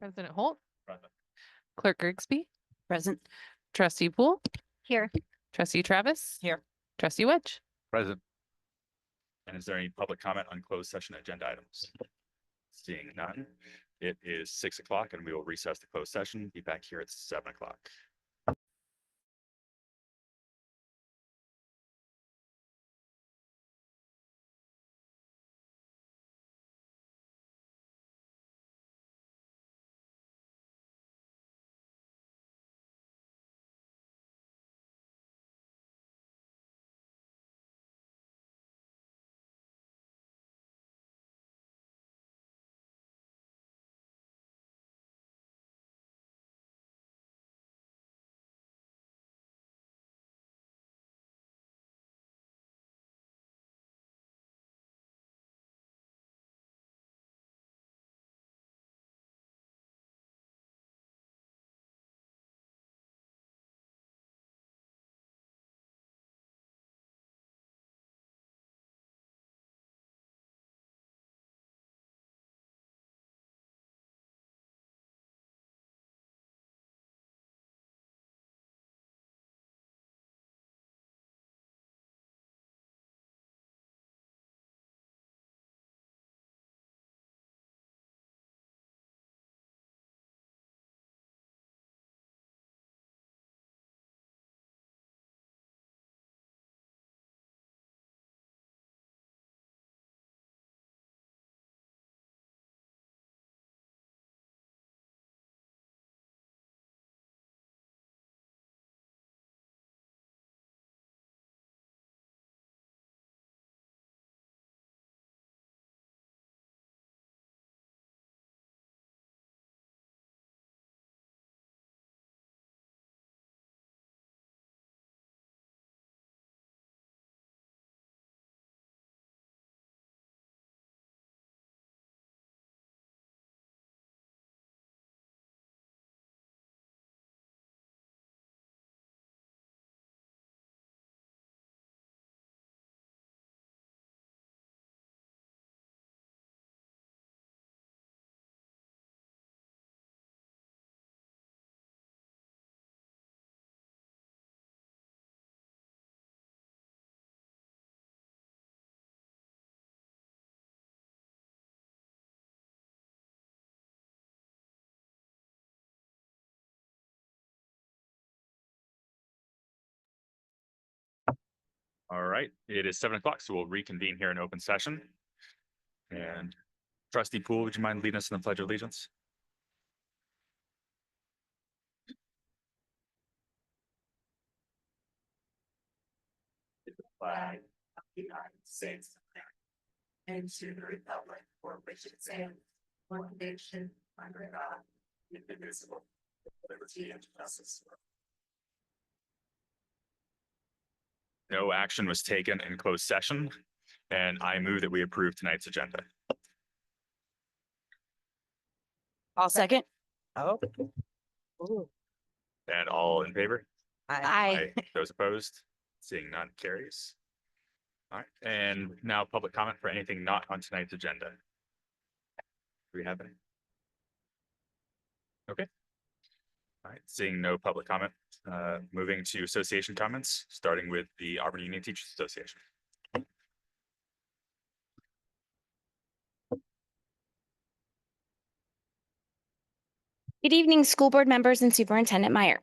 President Holt, Present. Clerk Grigsby, Present. Trustee Poole, Here. Trustee Travis. Here. Trustee Wedge. Present. And is there any public comment on closed session agenda items? Seeing none, it is 6 o'clock and we will recess the closed session. Be back here at 7 o'clock. All right, it is 7 o'clock, so we'll reconvene here in open session. And Trustee Poole, would you mind leading us in the Pledge of Allegiance? Flag of the United States of America, and to the republic for which it stands, one nation under God, indivisible, with liberty and justice for all. No action was taken in closed session, and I move that we approve tonight's agenda. I'll second. Oh. And all in favor? Aye. Those opposed? Seeing none, carries. All right, and now public comment for anything not on tonight's agenda. Do we have any? Okay. All right, seeing no public comment, moving to association comments, starting with the Auburn Union Teachers Association. Good evening, school board members and Superintendent Meyer.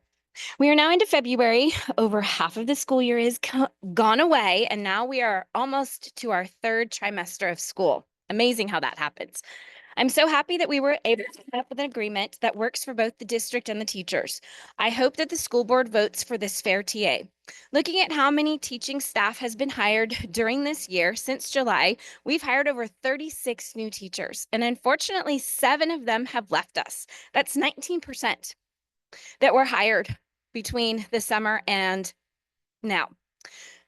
We are now into February. Over half of the school year is gone away, and now we are almost to our third trimester of school. Amazing how that happens. I'm so happy that we were able to come up with an agreement that works for both the district and the teachers. I hope that the school board votes for this fair TA. Looking at how many teaching staff has been hired during this year, since July, we've hired over 36 new teachers, and unfortunately, 7 of them have left us. That's 19% that were hired between the summer and now.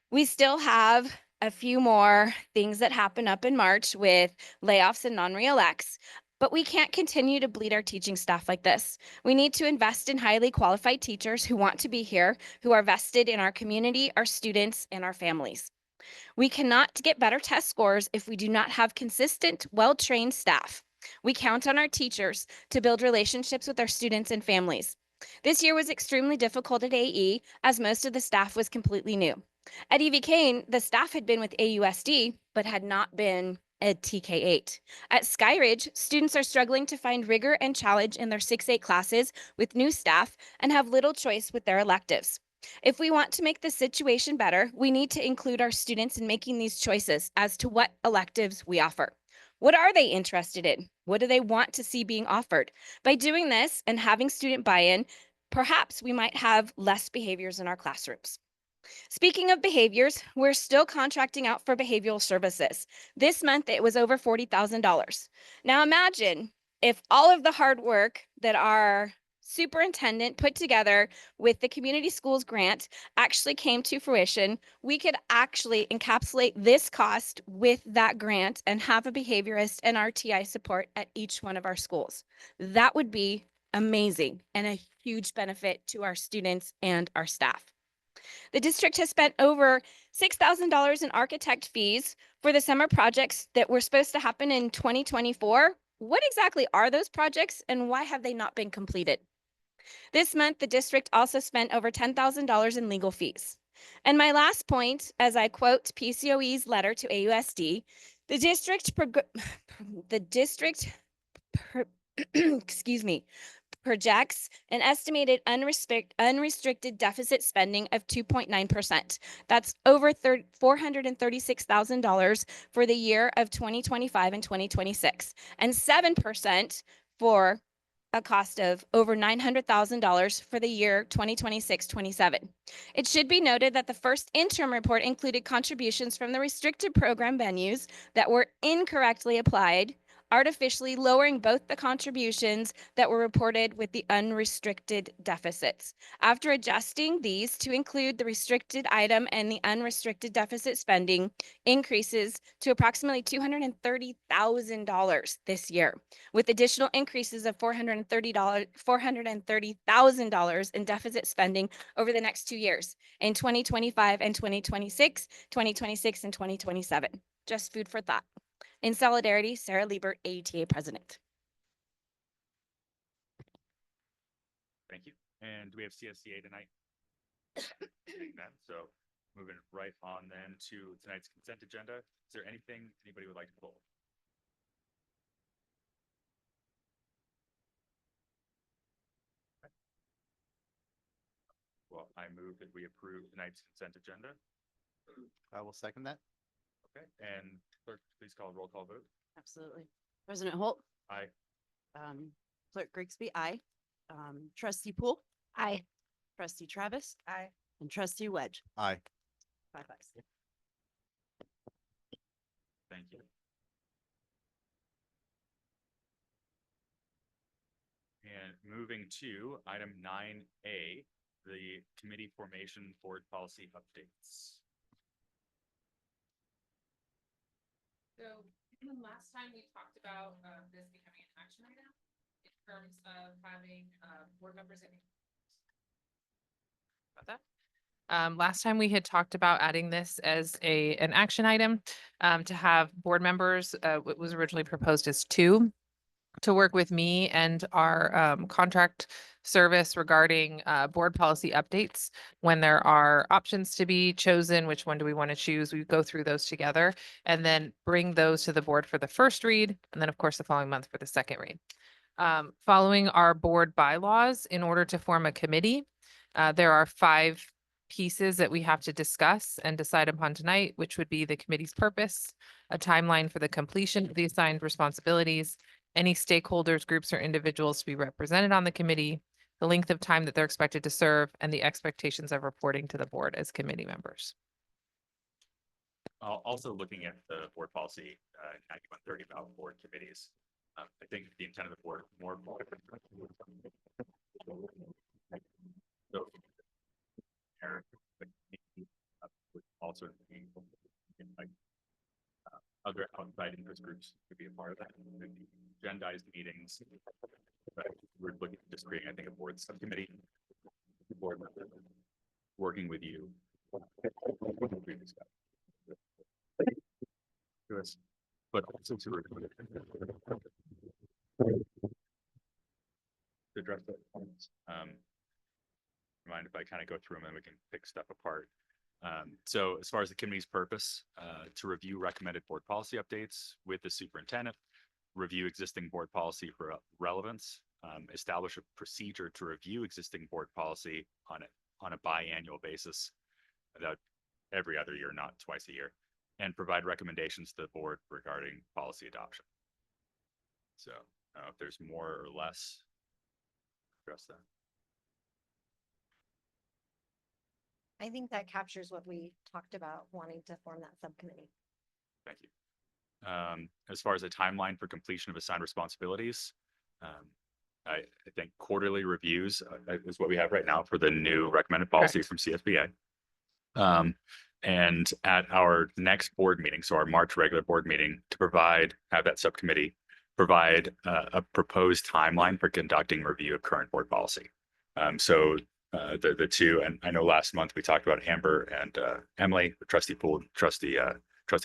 We still have a few more things that happen up in March with layoffs and non-reelects, but we can't continue to bleed our teaching staff like this. We need to invest in highly qualified teachers who want to be here, who are vested in our community, our students, and our families. We cannot get better test scores if we do not have consistent, well-trained staff. We count on our teachers to build relationships with our students and families. This year was extremely difficult at AE as most of the staff was completely new. At EV Kane, the staff had been with AUSD, but had not been at TK8. At Skyridge, students are struggling to find rigor and challenge in their 6-8 classes with new staff and have little choice with their electives. If we want to make the situation better, we need to include our students in making these choices as to what electives we offer. What are they interested in? What do they want to see being offered? By doing this and having student buy-in, perhaps we might have less behaviors in our classrooms. Speaking of behaviors, we're still contracting out for behavioral services. This month, it was over $40,000. Now imagine if all of the hard work that our superintendent put together with the community schools grant actually came to fruition, we could actually encapsulate this cost with that grant and have a behaviorist and RTI support at each one of our schools. That would be amazing and a huge benefit to our students and our staff. The district has spent over $6,000 in architect fees for the summer projects that were supposed to happen in 2024. What exactly are those projects and why have they not been completed? This month, the district also spent over $10,000 in legal fees. And my last point, as I quote PCOE's letter to AUSD, the district, excuse me, projects an estimated unrestricted deficit spending of 2.9%. That's over $436,000 for the year of 2025 and 2026, and 7% for a cost of over $900,000 for the year 2026-27. It should be noted that the first interim report included contributions from the restricted program venues that were incorrectly applied, artificially lowering both the contributions that were reported with the unrestricted deficits. After adjusting these to include the restricted item and the unrestricted deficit spending increases to approximately $230,000 this year, with additional increases of $430,000 in deficit spending over the next 2 years in 2025 and 2026, 2026 and 2027. Just food for thought. In solidarity, Sarah Liebert, AUTA President. Thank you. And do we have CSCA tonight? None. So moving right on then to tonight's consent agenda. Is there anything anybody would like to pull? Well, I move that we approve tonight's consent agenda. I will second that. Okay, and clerk, please call a roll call vote. Absolutely. President Holt, Aye. Clerk Grigsby, aye. Trustee Poole, Aye. Trustee Travis. Aye. And Trustee Wedge. Aye. 5 ayes. Thank you. And moving to item 9A, the committee formation board policy updates. So last time we talked about this becoming an action item in terms of having board members in. About that. Last time we had talked about adding this as an action item to have board members. It was originally proposed as 2 to work with me and our contract service regarding board policy updates. When there are options to be chosen, which one do we want to choose? We go through those together and then bring those to the board for the first read. And then of course, the following month for the second read. Following our board bylaws, in order to form a committee, there are 5 pieces that we have to discuss and decide upon tonight, which would be the committee's purpose, a timeline for the completion of the assigned responsibilities, any stakeholders, groups, or individuals to be represented on the committee, the length of time that they're expected to serve, and the expectations of reporting to the board as committee members. Also looking at the board policy 9130 about board committees. I think the intent of the board more. So, also like other outside interest groups could be a part of that. Agendized meetings. But we're looking at just creating, I think, a board subcommittee, board member, working with you. But also to To address those points. Mind if I kind of go through them and we can pick stuff apart. So as far as the committee's purpose, to review recommended board policy updates with the superintendent, review existing board policy for relevance, establish a procedure to review existing board policy on a biannual basis, that every other year, not twice a year, and provide recommendations to the board regarding policy adoption. So if there's more or less, address that. I think that captures what we talked about, wanting to form that subcommittee. Thank you. As far as a timeline for completion of assigned responsibilities, I think quarterly reviews is what we have right now for the new recommended policy from CSBA. And at our next board meeting, so our March regular board meeting, to have that subcommittee provide a proposed timeline for conducting review of current board policy. So the two, and I know last month we talked about Amber and Emily, trustee Poole, trustee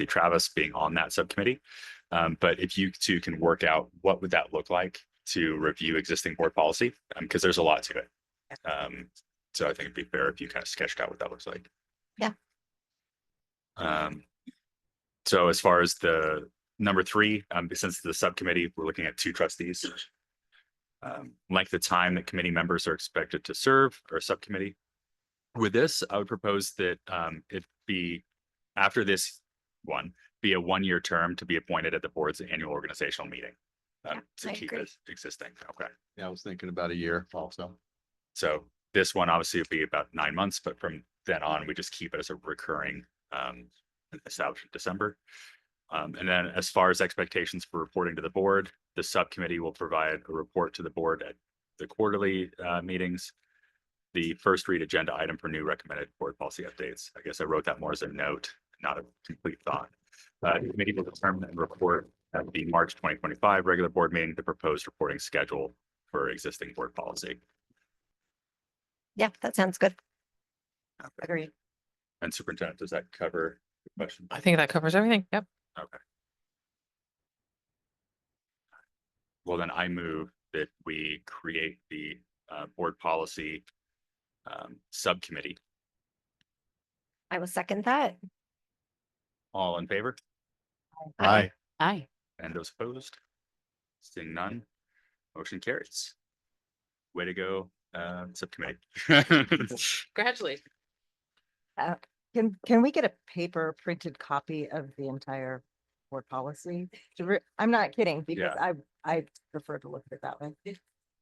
Travis being on that subcommittee. But if you two can work out what would that look like to review existing board policy, because there's a lot to it. So I think it'd be fair if you kind of sketched out what that looks like. Yeah. So as far as the number 3, since the subcommittee, we're looking at 2 trustees. Length of time that committee members are expected to serve or subcommittee. With this, I would propose that it be after this one, be a 1-year term to be appointed at the board's annual organizational meeting. To I keep agree. it existing. Okay. Yeah, I was thinking about a year also. So this one obviously would be about 9 months, but from then on, we just keep it as a recurring established in December. And then as far as expectations for reporting to the board, the subcommittee will provide a report to the board at the quarterly meetings. The first read agenda item for new recommended board policy updates. I guess I wrote that more as a note, not a complete thought. The committee will determine and report at the March 2025 regular board meeting the proposed reporting schedule for existing board policy. Yeah, that sounds good. Agreed. And superintendent, does that cover the question? I think that covers everything. Yep. Okay. Well, then I move that we create the board policy subcommittee. I will second that. All in favor? Aye. Aye. And those opposed? Seeing none, motion carries. Way to go, subcommittee. Congratulations. Can we get a paper printed copy of the entire board policy? I'm not kidding, because I prefer to look at it that way.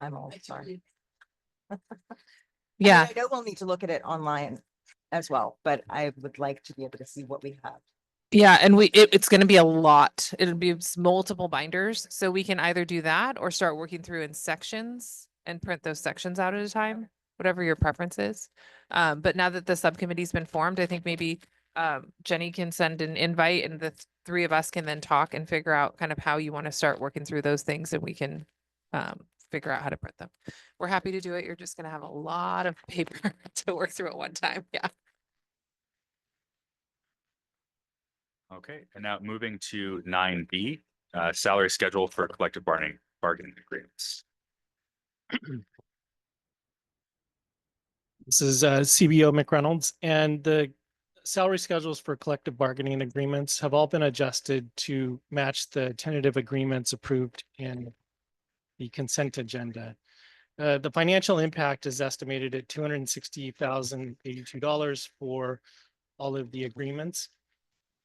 I'm all sorry. Yeah. I know we'll need to look at it online as well, but I would like to be able to see what we have. Yeah, and it's going to be a lot. It'll be multiple binders, so we can either do that or start working through in sections and print those sections out at a time, whatever your preference is. But now that the subcommittee's been formed, I think maybe Jenny can send an invite, and the 3 of us can then talk and figure out kind of how you want to start working through those things, and we can figure out how to print them. We're happy to do it. You're just going to have a lot of paper to work through at one time. Yeah. Okay, and now moving to 9B, salary schedule for collective bargaining agreements. This is CBO McReynolds, and the salary schedules for collective bargaining agreements have all been adjusted to match the tentative agreements approved in the consent agenda. The financial impact is estimated at $260,082 for all of the agreements.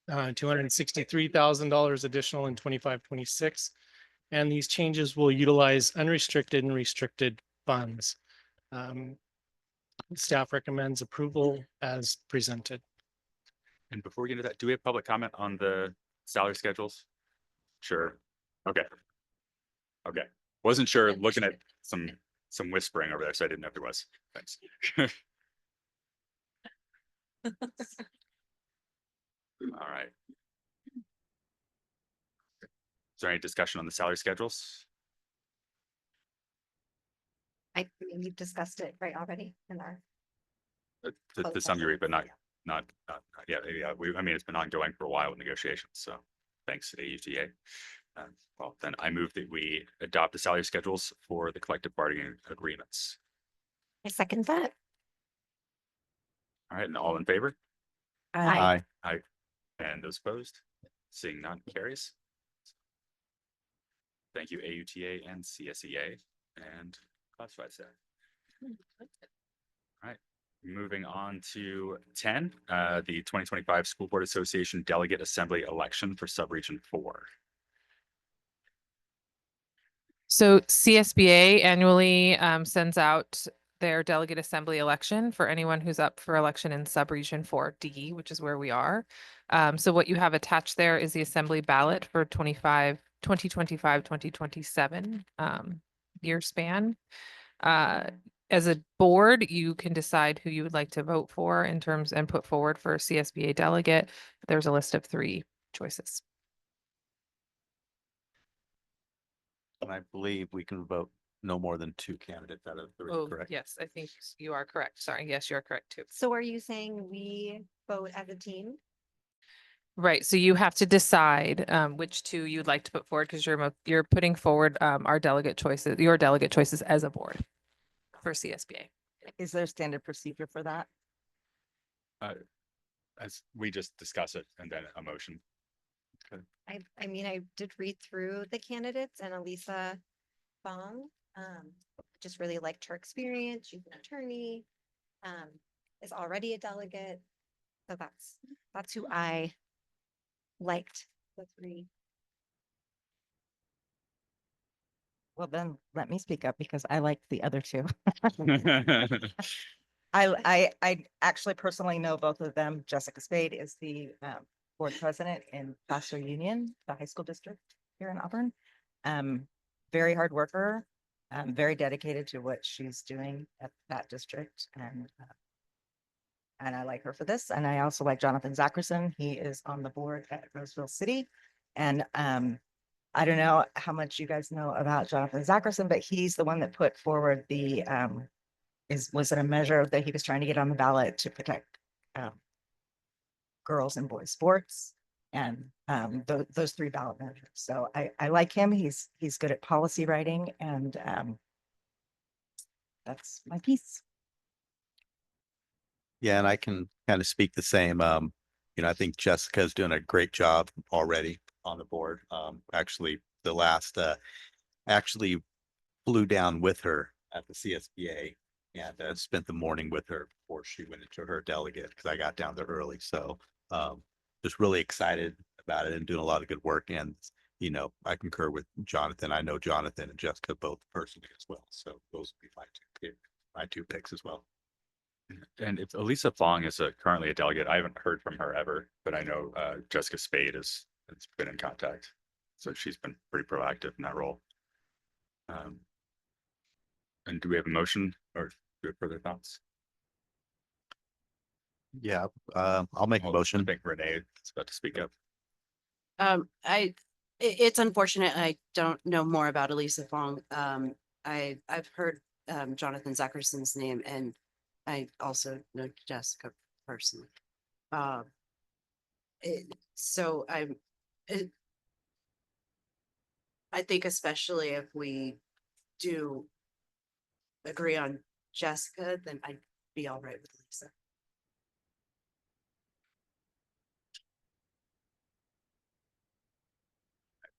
$263,000 additional in 25-26. And these changes will utilize unrestricted and restricted funds. Staff recommends approval as presented. And before we get into that, do we have public comment on the salary schedules? Sure. Okay. Okay. Wasn't sure, looking at some whispering over there, so I didn't know if there was. Thanks. All right. Is there any discussion on the salary schedules? I mean, you've discussed it right already in our. To some degree, but not yeah. I mean, it's been ongoing for a while with negotiations, so thanks to AUTA. Well, then I move that we adopt the salary schedules for the collective bargaining agreements. I second that. All right, and all in favor? Aye. Aye. And those opposed? Seeing none carries. Thank you, AUTA and CSEA and classified staff. All right, moving on to 10, the 2025 School Board Association Delegate Assembly Election for Subregion 4. So CSBA annually sends out their delegate assembly election for anyone who's up for election in subregion 4D, which is where we are. So what you have attached there is the assembly ballot for 2025-2027 year span. As a board, you can decide who you would like to vote for in terms and put forward for a CSBA delegate. There's a list of 3 choices. And I believe we can vote no more than 2 candidates out of 3, Oh, correct? yes, I think you are correct. Sorry. Yes, you're correct too. So are you saying we vote as a team? Right. So you have to decide which 2 you'd like to put forward because you're putting forward our delegate choices, your delegate choices as a board for CSBA. Is there standard procedure for that? As we just discuss it and then a motion. I mean, I did read through the candidates and Elisa Fong, just really liked her experience. She's an attorney, is already a delegate. So that's who I liked, the 3. Well, then let me speak up because I like the other 2. I actually personally know both of them. Jessica Spade is the board president in Pastor Union, the high school district here in Auburn. Very hard worker, very dedicated to what she's doing at that district, and I like her for this. And I also like Jonathan Zackerson. He is on the board at Roseville City, and I don't know how much you guys know about Jonathan Zackerson, but he's the one that put forward the was it a measure that he was trying to get on the ballot to protect girls and boys sports and those 3 ballot measures. So I like him. He's good at policy writing, and that's my piece. Yeah, and I can kind of speak the same. I think Jessica's doing a great job already on the board. Actually, the last actually flew down with her at the CSBA and spent the morning with her before she went into her delegate because I got down there early. So just really excited about it and doing a lot of good work. And I concur with Jonathan. I know Jonathan and Jessica both personally as well. So those would be my 2 picks as well. And if Elisa Fong is currently a delegate, I haven't heard from her ever, but I know Jessica Spade has been in contact. So she's been pretty proactive in that role. And do we have a motion or do we have further thoughts? Yeah, I'll make a motion. I think Renee is about to speak up. It's unfortunate. I don't know more about Elisa Fong. I've heard Jonathan Zackerson's name, and I also know Jessica personally. So I think especially if we do agree on Jessica, then I'd be all right with Lisa.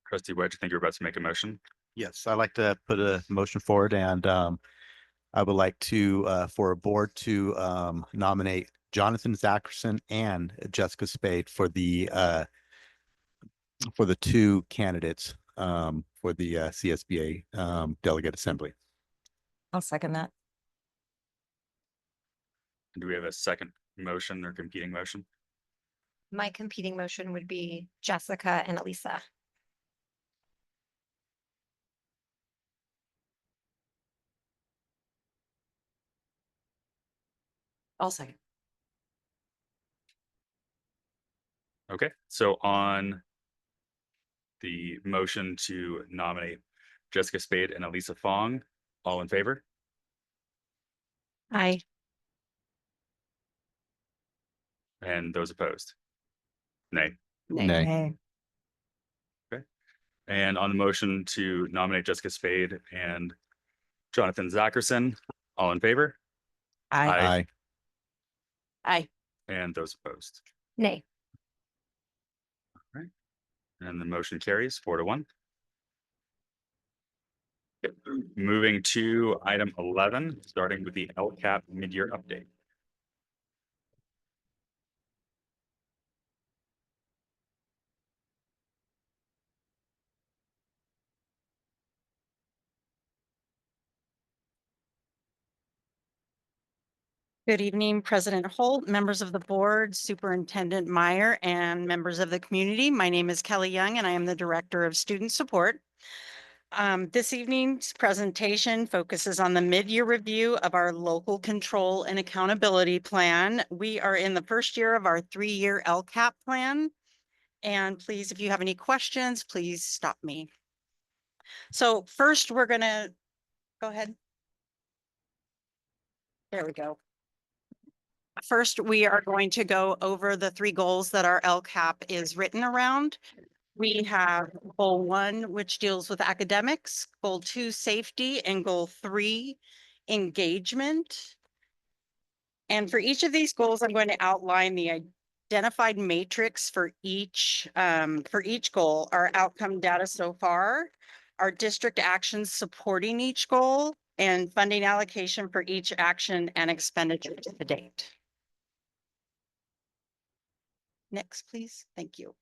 Trustee Wedge, I think you're about to make a motion. Yes, I'd like to put a motion forward, and I would like to for a board to nominate Jonathan Zackerson and Jessica Spade for the 2 candidates for the CSBA delegate assembly. I'll second that. Do we have a second motion or competing motion? My competing motion would be Jessica and Elisa. I'll second. Okay, so on the motion to nominate Jessica Spade and Elisa Fong, all in favor? Aye. And those opposed? Nay. Nay. Nay. Hey, And on the motion to nominate Jessica Spade and Jonathan Zackerson, all in favor? Aye. Aye. And those opposed. Nay. And the motion carries 4-1. Moving to item 11, starting with the LCAP mid-year update. Good evening, President Holt, members of the board, Superintendent Meyer, and members of the community. My name is Kelly Young, and I am the Director of Student Support. This evening's presentation focuses on the mid-year review of our local control and accountability plan. We are in the first year of our 3-year LCAP plan. And please, if you have any questions, please stop me. So first, we're gonna go ahead. There we go. First, we are going to go over the 3 goals that our LCAP is written around. We have goal 1, which deals with academics, goal 2, safety, and goal 3, engagement. And for each of these goals, I'm going to outline the identified matrix for each goal, our outcome data so far, our district actions supporting each goal, and funding allocation for each action and expenditure to date. Next, please. Thank you.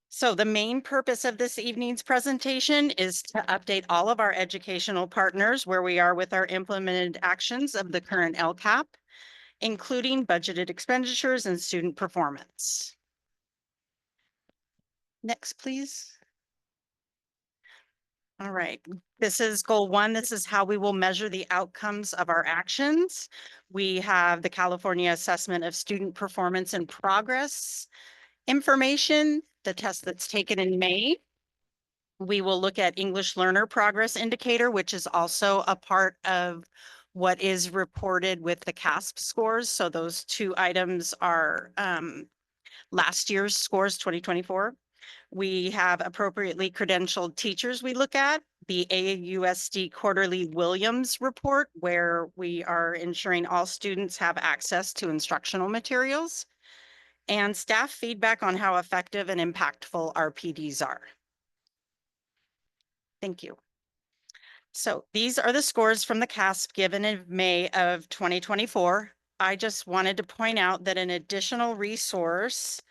So the main purpose of this evening's presentation is to update all of our educational partners where we are with our implemented actions of the current LCAP, including budgeted expenditures and student performance. Next, please. All right, this is goal 1. This is how we will measure the outcomes of our actions. We have the California Assessment of Student Performance and Progress information, the test that's taken in May. We will look at English Learner Progress Indicator, which is also a part of what is reported with the CASP scores. So those 2 items are last year's scores, 2024. We have appropriately credentialed teachers we look at, the AUSD Quarterly Williams Report, where we are ensuring all students have access to instructional materials, and staff feedback on how effective and impactful our PDs are. Thank you. So these are the scores from the CASP given in May of 2024. I just wanted to point out that an additional resource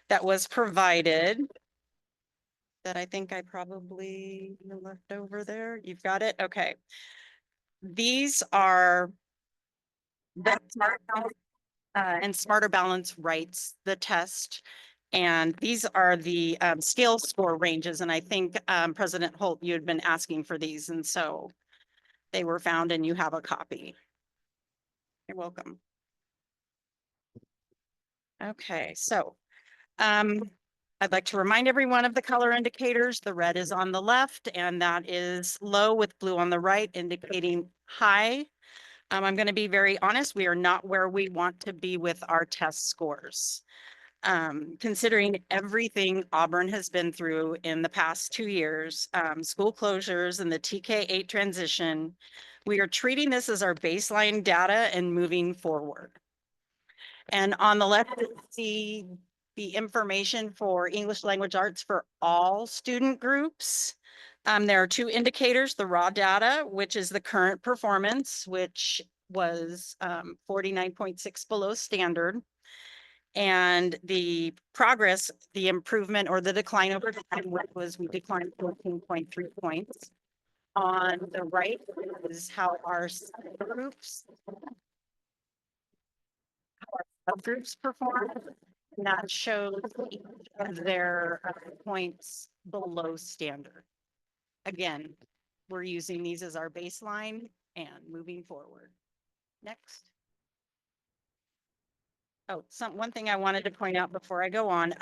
that was provided that I think I probably left over there. You've got it? Okay. These are the and Smarter Balance writes the test. And these are the scale score ranges. And I think President Holt, you had been asking for these. And so they were found and you have a copy. You're welcome. Okay, so I'd like to remind everyone of the color indicators. The red is on the left and that is low with blue on the right, indicating high. I'm going to be very honest, we are not where we want to be with our test scores. Considering everything Auburn has been through in the past 2 years, school closures and the TK-8 transition, we are treating this as our baseline data and moving forward. And on the left, you see the information for English language arts for all student groups. There are 2 indicators, the raw data, which is the current performance, which was 49.6 below standard. And the progress, the improvement or the decline over time, which was we declined 14.3 points. On the right is how our subgroups perform. And that shows each of their points below standard. Again, we're using these as our baseline and moving forward. Next. Oh, one thing I wanted to point out before I go on.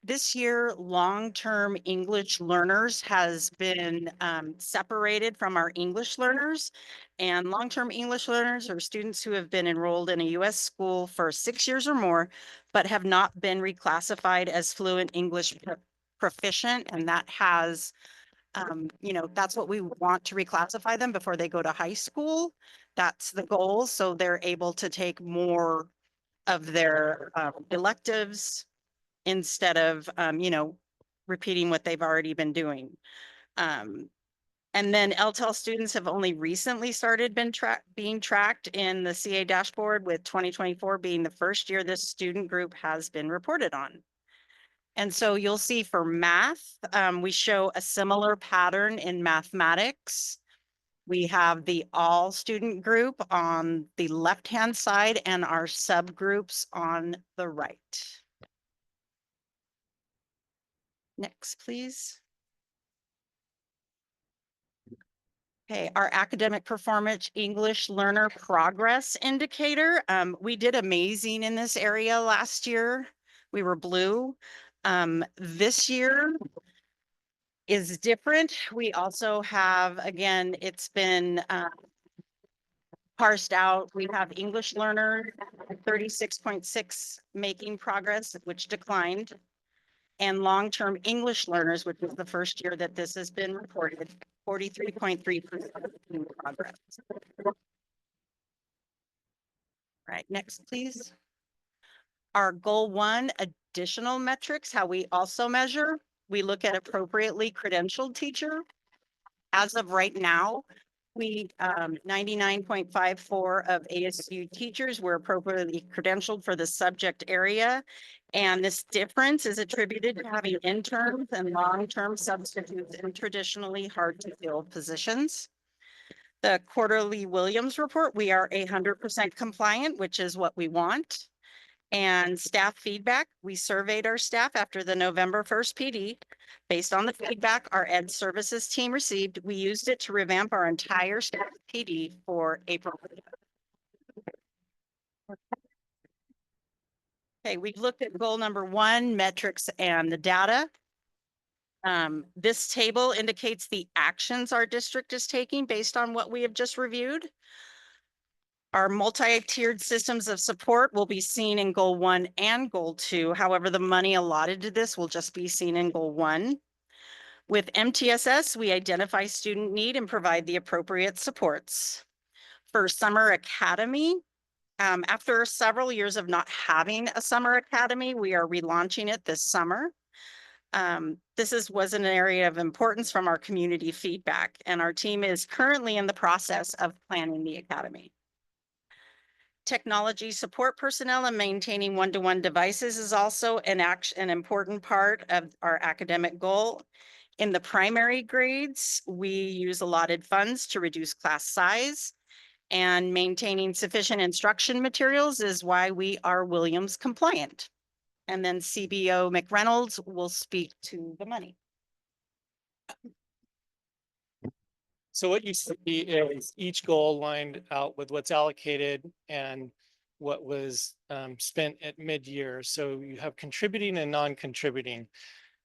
This year, long-term English learners has been separated from our English learners. And long-term English learners are students who have been enrolled in a U.S. school for 6 years or more, but have not been reclassified as fluent English proficient, and that has, you know, that's what we want to reclassify them before they go to high school. That's the goal. So they're able to take more of their electives instead of, you know, repeating what they've already been doing. And then LTEL students have only recently started being tracked in the CA dashboard, with 2024 being the first year this student group has been reported on. And so you'll see for math, we show a similar pattern in mathematics. We have the all student group on the left-hand side and our subgroups on the right. Next, please. Okay, our academic performance English learner progress indicator. We did amazing in this area last year. We were blue. This year is different. We also have, again, it's been parsed out. We have English learners 36.6 making progress, which declined. And long-term English learners, which was the first year that this has been reported, 43.3% progress. Right, next, please. Our goal 1 additional metrics, how we also measure. We look at appropriately credentialed teacher. As of right now, we 99.54 of ASU teachers were appropriately credentialed for the subject area. And this difference is attributed to having interns and long-term substitutes in traditionally hard to fill positions. The quarterly Williams report, we are 100% compliant, which is what we want. And staff feedback, we surveyed our staff after the November 1st PD. Based on the feedback our Ed Services team received, we used it to revamp our entire staff PD for April. Okay, we've looked at goal number 1, metrics and the data. This table indicates the actions our district is taking based on what we have just reviewed. Our multi-tiered systems of support will be seen in goal 1 and goal 2. However, the money allotted to this will just be seen in goal 1. With MTSS, we identify student need and provide the appropriate supports. For Summer Academy, after several years of not having a Summer Academy, we are relaunching it this summer. This was an area of importance from our community feedback, and our team is currently in the process of planning the academy. Technology support personnel and maintaining one-to-one devices is also an important part of our academic goal. In the primary grades, we use allotted funds to reduce class size, and maintaining sufficient instruction materials is why we are Williams compliant. And then CBO McReynolds will speak to the money. So what you see is each goal lined out with what's allocated and what was spent at mid-year. So you have contributing and non-contributing.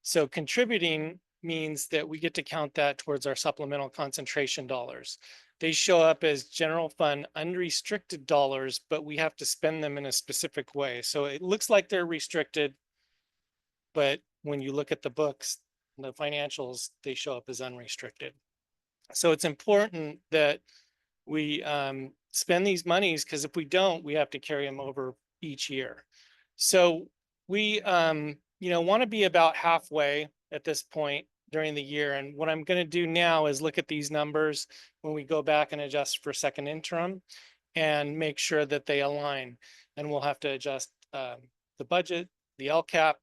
So contributing means that we get to count that towards our supplemental concentration dollars. They show up as general fund unrestricted dollars, but we have to spend them in a specific way. So it looks like they're restricted, but when you look at the books, the financials, they show up as unrestricted. So it's important that we spend these monies, because if we don't, we have to carry them over each year. So we want to be about halfway at this point during the year. And what I'm going to do now is look at these numbers when we go back and adjust for second interim and make sure that they align. And we'll have to adjust the budget, the LCAP,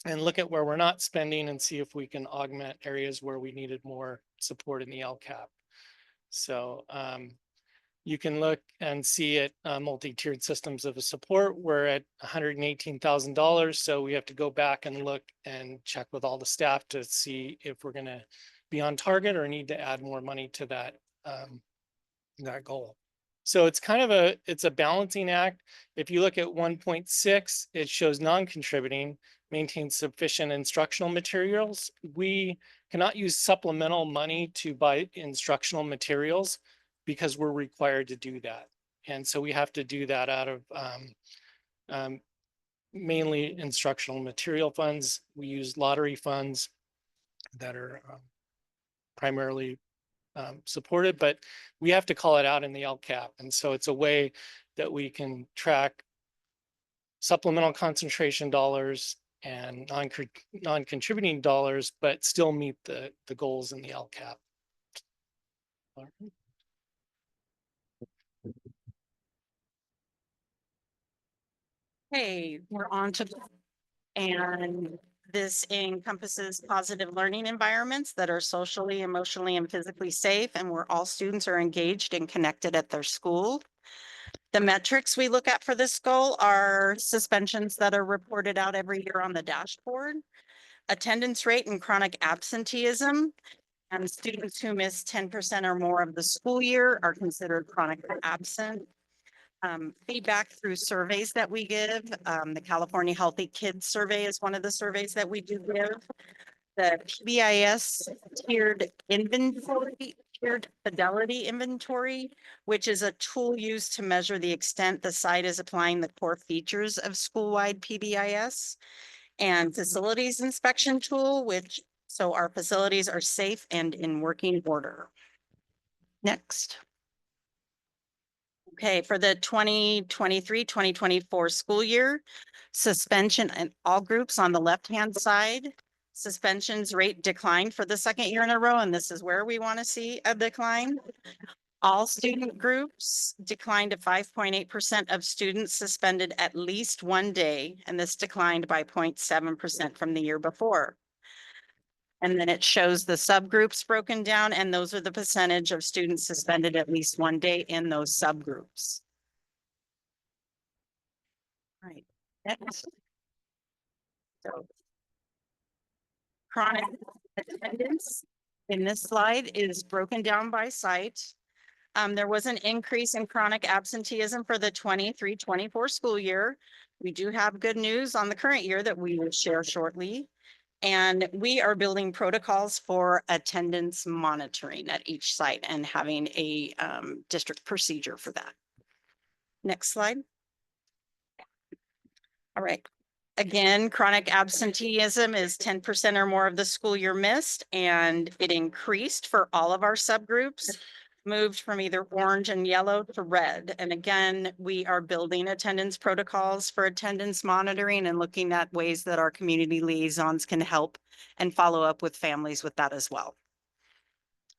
and look at where we're not spending and see if we can augment areas where we needed more support in the LCAP. So you can look and see it multi-tiered systems of support. We're at $118,000. So we have to go back and look and check with all the staff to see if we're going to be on target or need to add more money to that goal. So it's kind of a balancing act. If you look at 1.6, it shows non-contributing, maintain sufficient instructional materials. We cannot use supplemental money to buy instructional materials because we're required to do that. And so we have to do that out of, mainly instructional material funds. We use lottery funds that are primarily supported, but we have to call it out in the LCAP. And so it's a way that we can track supplemental concentration dollars and non-contributing dollars, but still meet the goals in the LCAP. Hey, we're on to, and this encompasses positive learning environments that are socially, emotionally, and physically safe, and where all students are engaged and connected at their school. The metrics we look at for this goal are suspensions that are reported out every year on the dashboard, attendance rate and chronic absenteeism, and students who miss 10% or more of the school year are considered chronically absent. Feedback through surveys that we give. The California Healthy Kids Survey is one of the surveys that we do give. The PBIS tiered fidelity inventory, which is a tool used to measure the extent the site is applying the core features of school-wide PBIS, and facilities inspection tool, which so our facilities are safe and in working order. Next. Okay, for the 2023-2024 school year, suspension in all groups on the left-hand side. Suspensions rate declined for the second year in a row, and this is where we want to see a decline. All student groups declined to 5.8% of students suspended at least one day, and this declined by 0.7% from the year before. And then it shows the subgroups broken down, and those are the percentage of students suspended at least one day in those subgroups. All right, next. So chronic attendance in this slide is broken down by site. There was an increase in chronic absenteeism for the 23-24 school year. We do have good news on the current year that we will share shortly. And we are building protocols for attendance monitoring at each site and having a district procedure for that. Next slide. All right. Again, chronic absenteeism is 10% or more of the school year missed, and it increased for all of our subgroups, moved from either orange and yellow to red. And again, we are building attendance protocols for attendance monitoring and looking at ways that our community liaisons can help and follow up with families with that as well.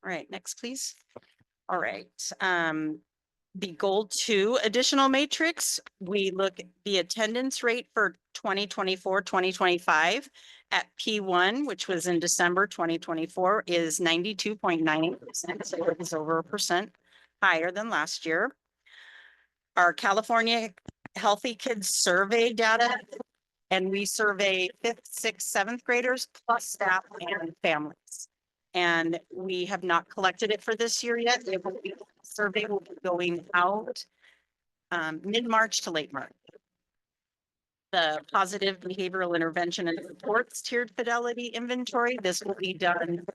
All right, next, please. All right. The goal 2 additional matrix, we look at the attendance rate for 2024-2025 at P1, which was in December 2024, is 92.98%. So it is over 1% higher than last year. Our California Healthy Kids Survey data, and we survey 5th, 6th, 7th graders plus staff and families. And we have not collected it for this year yet. Survey will be going out mid-March to late March. The positive behavioral intervention and supports tiered fidelity inventory. This will be done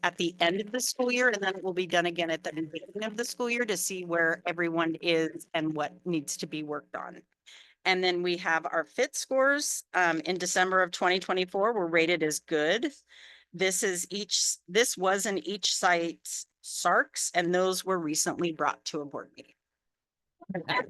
at the end of the school year, and then it will be done again at the beginning of the school year to see where everyone is and what needs to be worked on. And then we have our FIT scores in December of 2024 were rated as good. This was in each site's SARCs, and those were recently brought to a board meeting.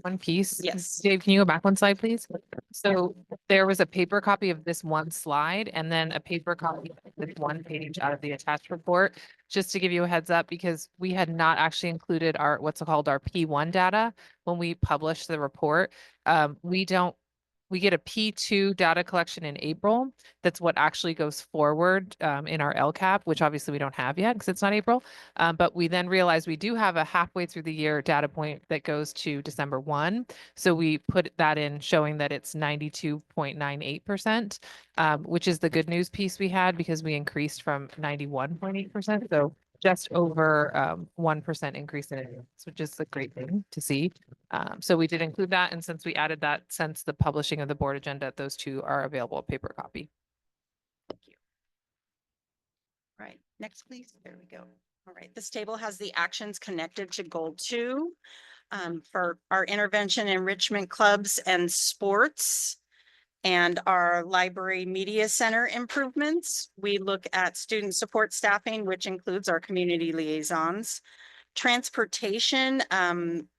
One piece. Yes. Dave, can you go back one slide, please? So there was a paper copy of this one slide and then a paper copy with one page out of the attached report, just to give you a heads up, because we had not actually included our, what's called our P1 data when we published the report. We get a P2 data collection in April. That's what actually goes forward in our LCAP, which obviously we don't have yet because it's not April. But we then realize we do have a halfway through the year data point that goes to December 1. So we put that in showing that it's 92.98%, which is the good news piece we had because we increased from 91.8%. So just over 1% increase in it, which is a great thing to see. So we did include that. And since we added that since the publishing of the board agenda, those two are available paper copy. Thank you. Right, next, please. There we go. All right, this table has the actions connected to goal 2 for our intervention enrichment clubs and sports. And our library media center improvements, we look at student support staffing, which includes our community liaisons. Transportation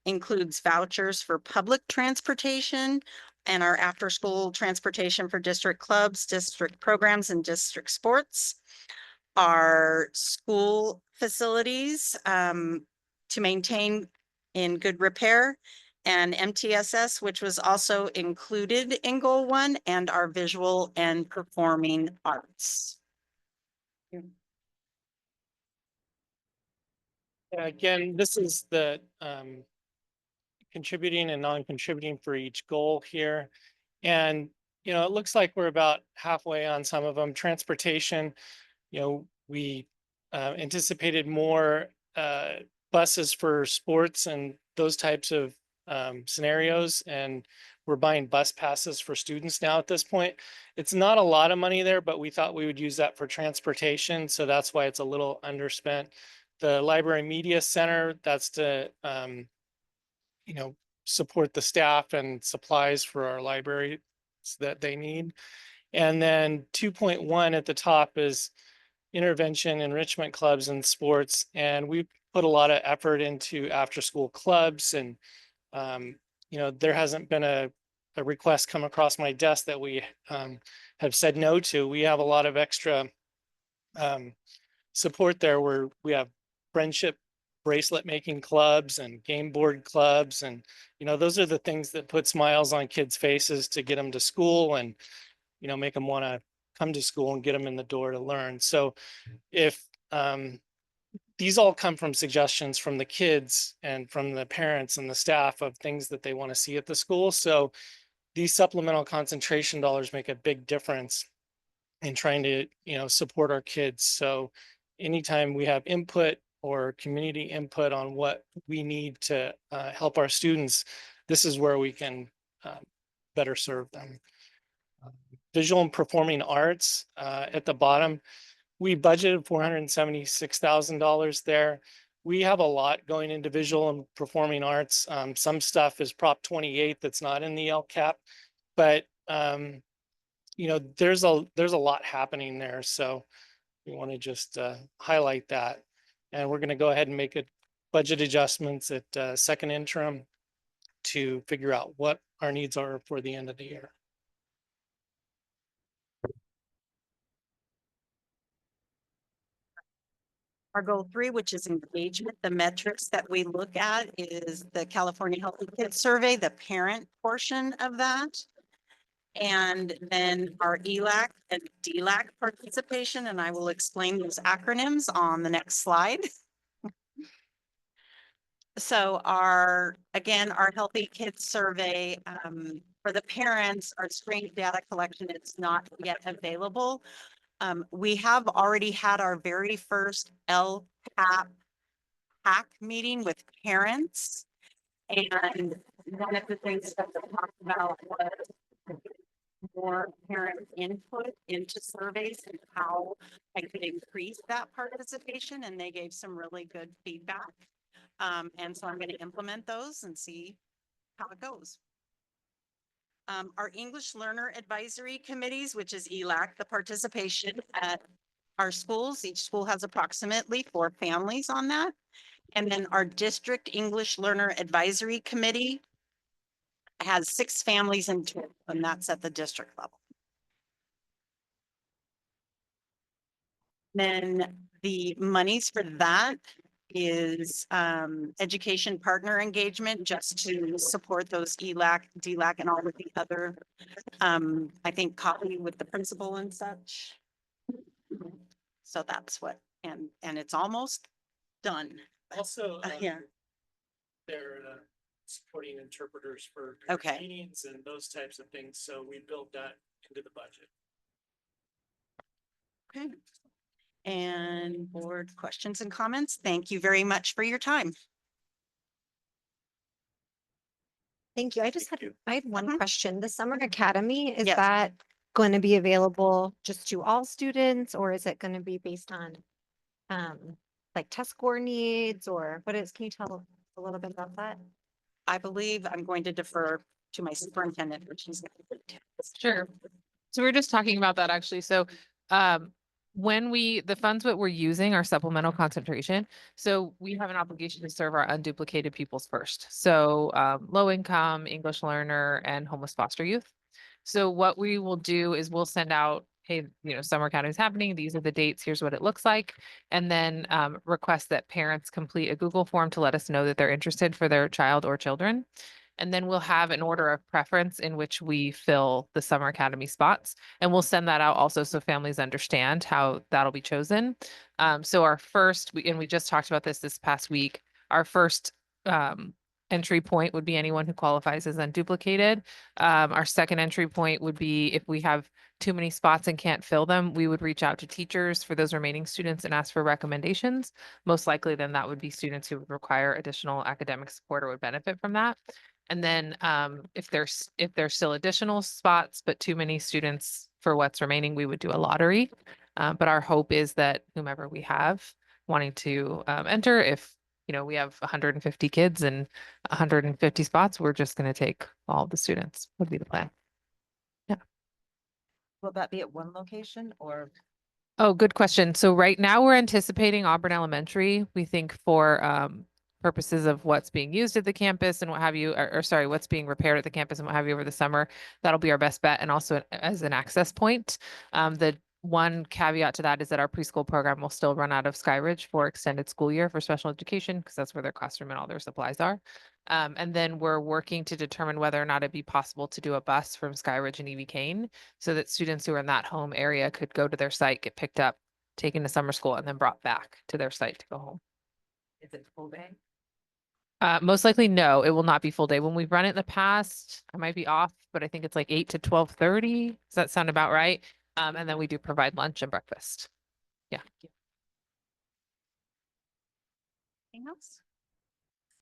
includes vouchers for public transportation and our after-school transportation for district clubs, district programs, and district sports. Our school facilities to maintain in good repair, and MTSS, which was also included in goal 1, and our visual and performing arts. Again, this is the contributing and non-contributing for each goal here. And, you know, it looks like we're about halfway on some of them. Transportation, you know, we anticipated more buses for sports and those types of scenarios. And we're buying bus passes for students now at this point. It's not a lot of money there, but we thought we would use that for transportation. So that's why it's a little underspent. The library media center, that's to, you know, support the staff and supplies for our library that they need. And then 2.1 at the top is intervention enrichment clubs and sports. And we put a lot of effort into after school clubs. And, you know, there hasn't been a request come across my desk that we have said no to. We have a lot of extra support there where we have friendship bracelet making clubs and game board clubs. And, you know, those are the things that put smiles on kids' faces to get them to school and, you know, make them want to come to school and get them in the door to learn. So if these all come from suggestions from the kids and from the parents and the staff of things that they want to see at the school. So these supplemental concentration dollars make a big difference in trying to, you know, support our kids. So anytime we have input or community input on what we need to help our students, this is where we can better serve them. Visual and performing arts at the bottom, we budgeted $476,000 there. We have a lot going into visual and performing arts. Some stuff is Prop 28 that's not in the LCAP, but you know, there's a lot happening there. So we want to just highlight that. And we're going to go ahead and make a budget adjustments at second interim to figure out what our needs are for the end of the year. Our goal 3, which is engagement, the metrics that we look at is the California Healthy Kids Survey, the parent portion of that. And then our ELAC and DLAC participation, and I will explain those acronyms on the next slide. So again, our Healthy Kids Survey for the parents, our screen data collection, it's not yet available. We have already had our very first LCAP hack meeting with parents. And one of the things that we talked about was more parent input into surveys and how I could increase that participation. And they gave some really good feedback. And so I'm going to implement those and see how it goes. Our English Learner Advisory Committees, which is ELAC, the participation at our schools. Each school has approximately 4 families on that. And then our District English Learner Advisory Committee has 6 families in total, and that's at the district level. Then the monies for that is education partner engagement, just to support those ELAC, DLAC, and all of the other, I think, copy with the principal and such. So that's what, and it's almost done. Also, Yeah. they're supporting interpreters for Okay. meetings and those types of things. So we built that into the budget. Okay. And board questions and comments. Thank you very much for your time. Thank you. I had one Mhm. question. The Summer Academy, is Yes. that going to be available just to all students, or is it going to be based on like test score needs, or can you tell a little bit about that? I believe I'm going to defer to my superintendent, which is Sure. So we we're just talking about that actually. So when the funds that we're using are supplemental concentration. So we have an obligation to serve our unduplicated pupils first. So low income, English learner, and homeless foster youth. So what we will do is we'll send out, hey, Summer Academy is happening. These are the dates. Here's what it looks like. And then request that parents complete a Google form to let us know that they're interested for their child or children. And then we'll have an order of preference in which we fill the Summer Academy spots. And we'll send that out also so families understand how that'll be chosen. So our first, and we just talked about this past week, our first entry point would be anyone who qualifies as unduplicated. Our second entry point would be if we have too many spots and can't fill them, we would reach out to teachers for those remaining students and ask for recommendations. Most likely then that would be students who would require additional academic support or would benefit from that. And then if there's still additional spots, but too many students for what's remaining, we would do a lottery. But our hope is that whomever we have wanting to enter, if we have 150 kids and 150 spots, we're just going to take all the students would be the plan. Will that be at one location or? Oh, good question. So right now we're anticipating Auburn Elementary. We think for purposes of what's being used at the campus and what have you, or sorry, what's being repaired at the campus and what have you over the summer, that'll be our best bet. And also as an access point. The one caveat to that is that our preschool program will still run out of Skyridge for extended school year for special education because that's where their classroom and all their supplies are. And then we're working to determine whether or not it'd be possible to do a bus from Skyridge and EV Kane so that students who are in that home area could go to their site, get picked up, taken to summer school, and then brought back to their site to go home. Is it full day? Most likely, no, it will not be full day. When we've run it in the past, I might be off, but I think it's like 8 to 12:30. Does that sound about right? And then we do provide lunch and breakfast. Yeah. Anything else?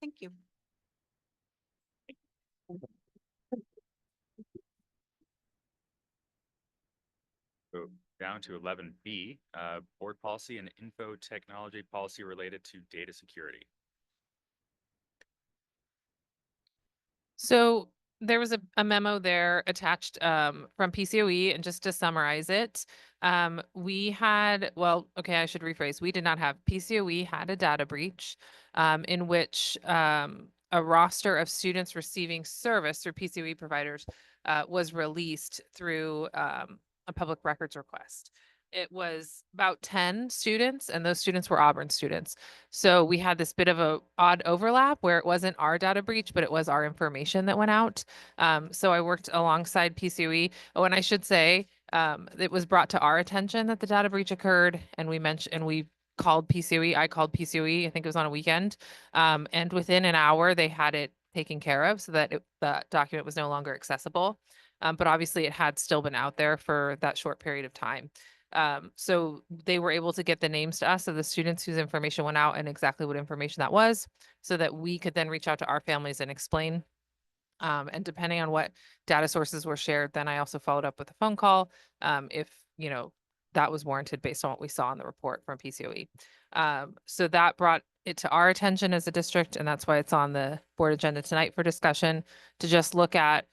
Thank you. So down to 11B, board policy and info technology policy related to data security. So there was a memo there attached from PCOE, and just to summarize it, we had, well, okay, I should rephrase. We did not have, PCOE had a data breach in which a roster of students receiving service through PCOE providers was released through a public records request. It was about 10 students, and those students were Auburn students. So we had this bit of a odd overlap where it wasn't our data breach, but it was our information that went out. So I worked alongside PCOE. Oh, and I should say, it was brought to our attention that the data breach occurred, and we called PCOE. I called PCOE. I think it was on a weekend. And within an hour, they had it taken care of so that the document was no longer accessible. But obviously, it had still been out there for that short period of time. So they were able to get the names to us of the students whose information went out and exactly what information that was, so that we could then reach out to our families and explain. And depending on what data sources were shared, then I also followed up with a phone call if that was warranted based on what we saw in the report from PCOE. So that brought it to our attention as a district, and that's why it's on the board agenda tonight for discussion, to just look at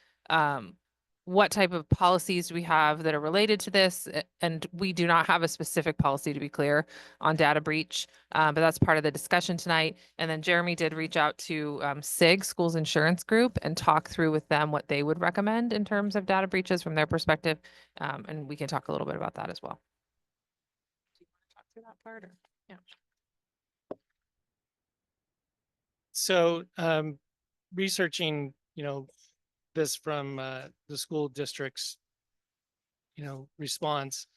what type of policies do we have that are related to this? And we do not have a specific policy, to be clear, on data breach, but that's part of the discussion tonight. And then Jeremy did reach out to SIG, Schools Insurance Group, and talk through with them what they would recommend in terms of data breaches from their perspective. And we can talk a little bit about that as well. Do you want to talk through that part? Or? Yeah. So researching, this from the school district's, response.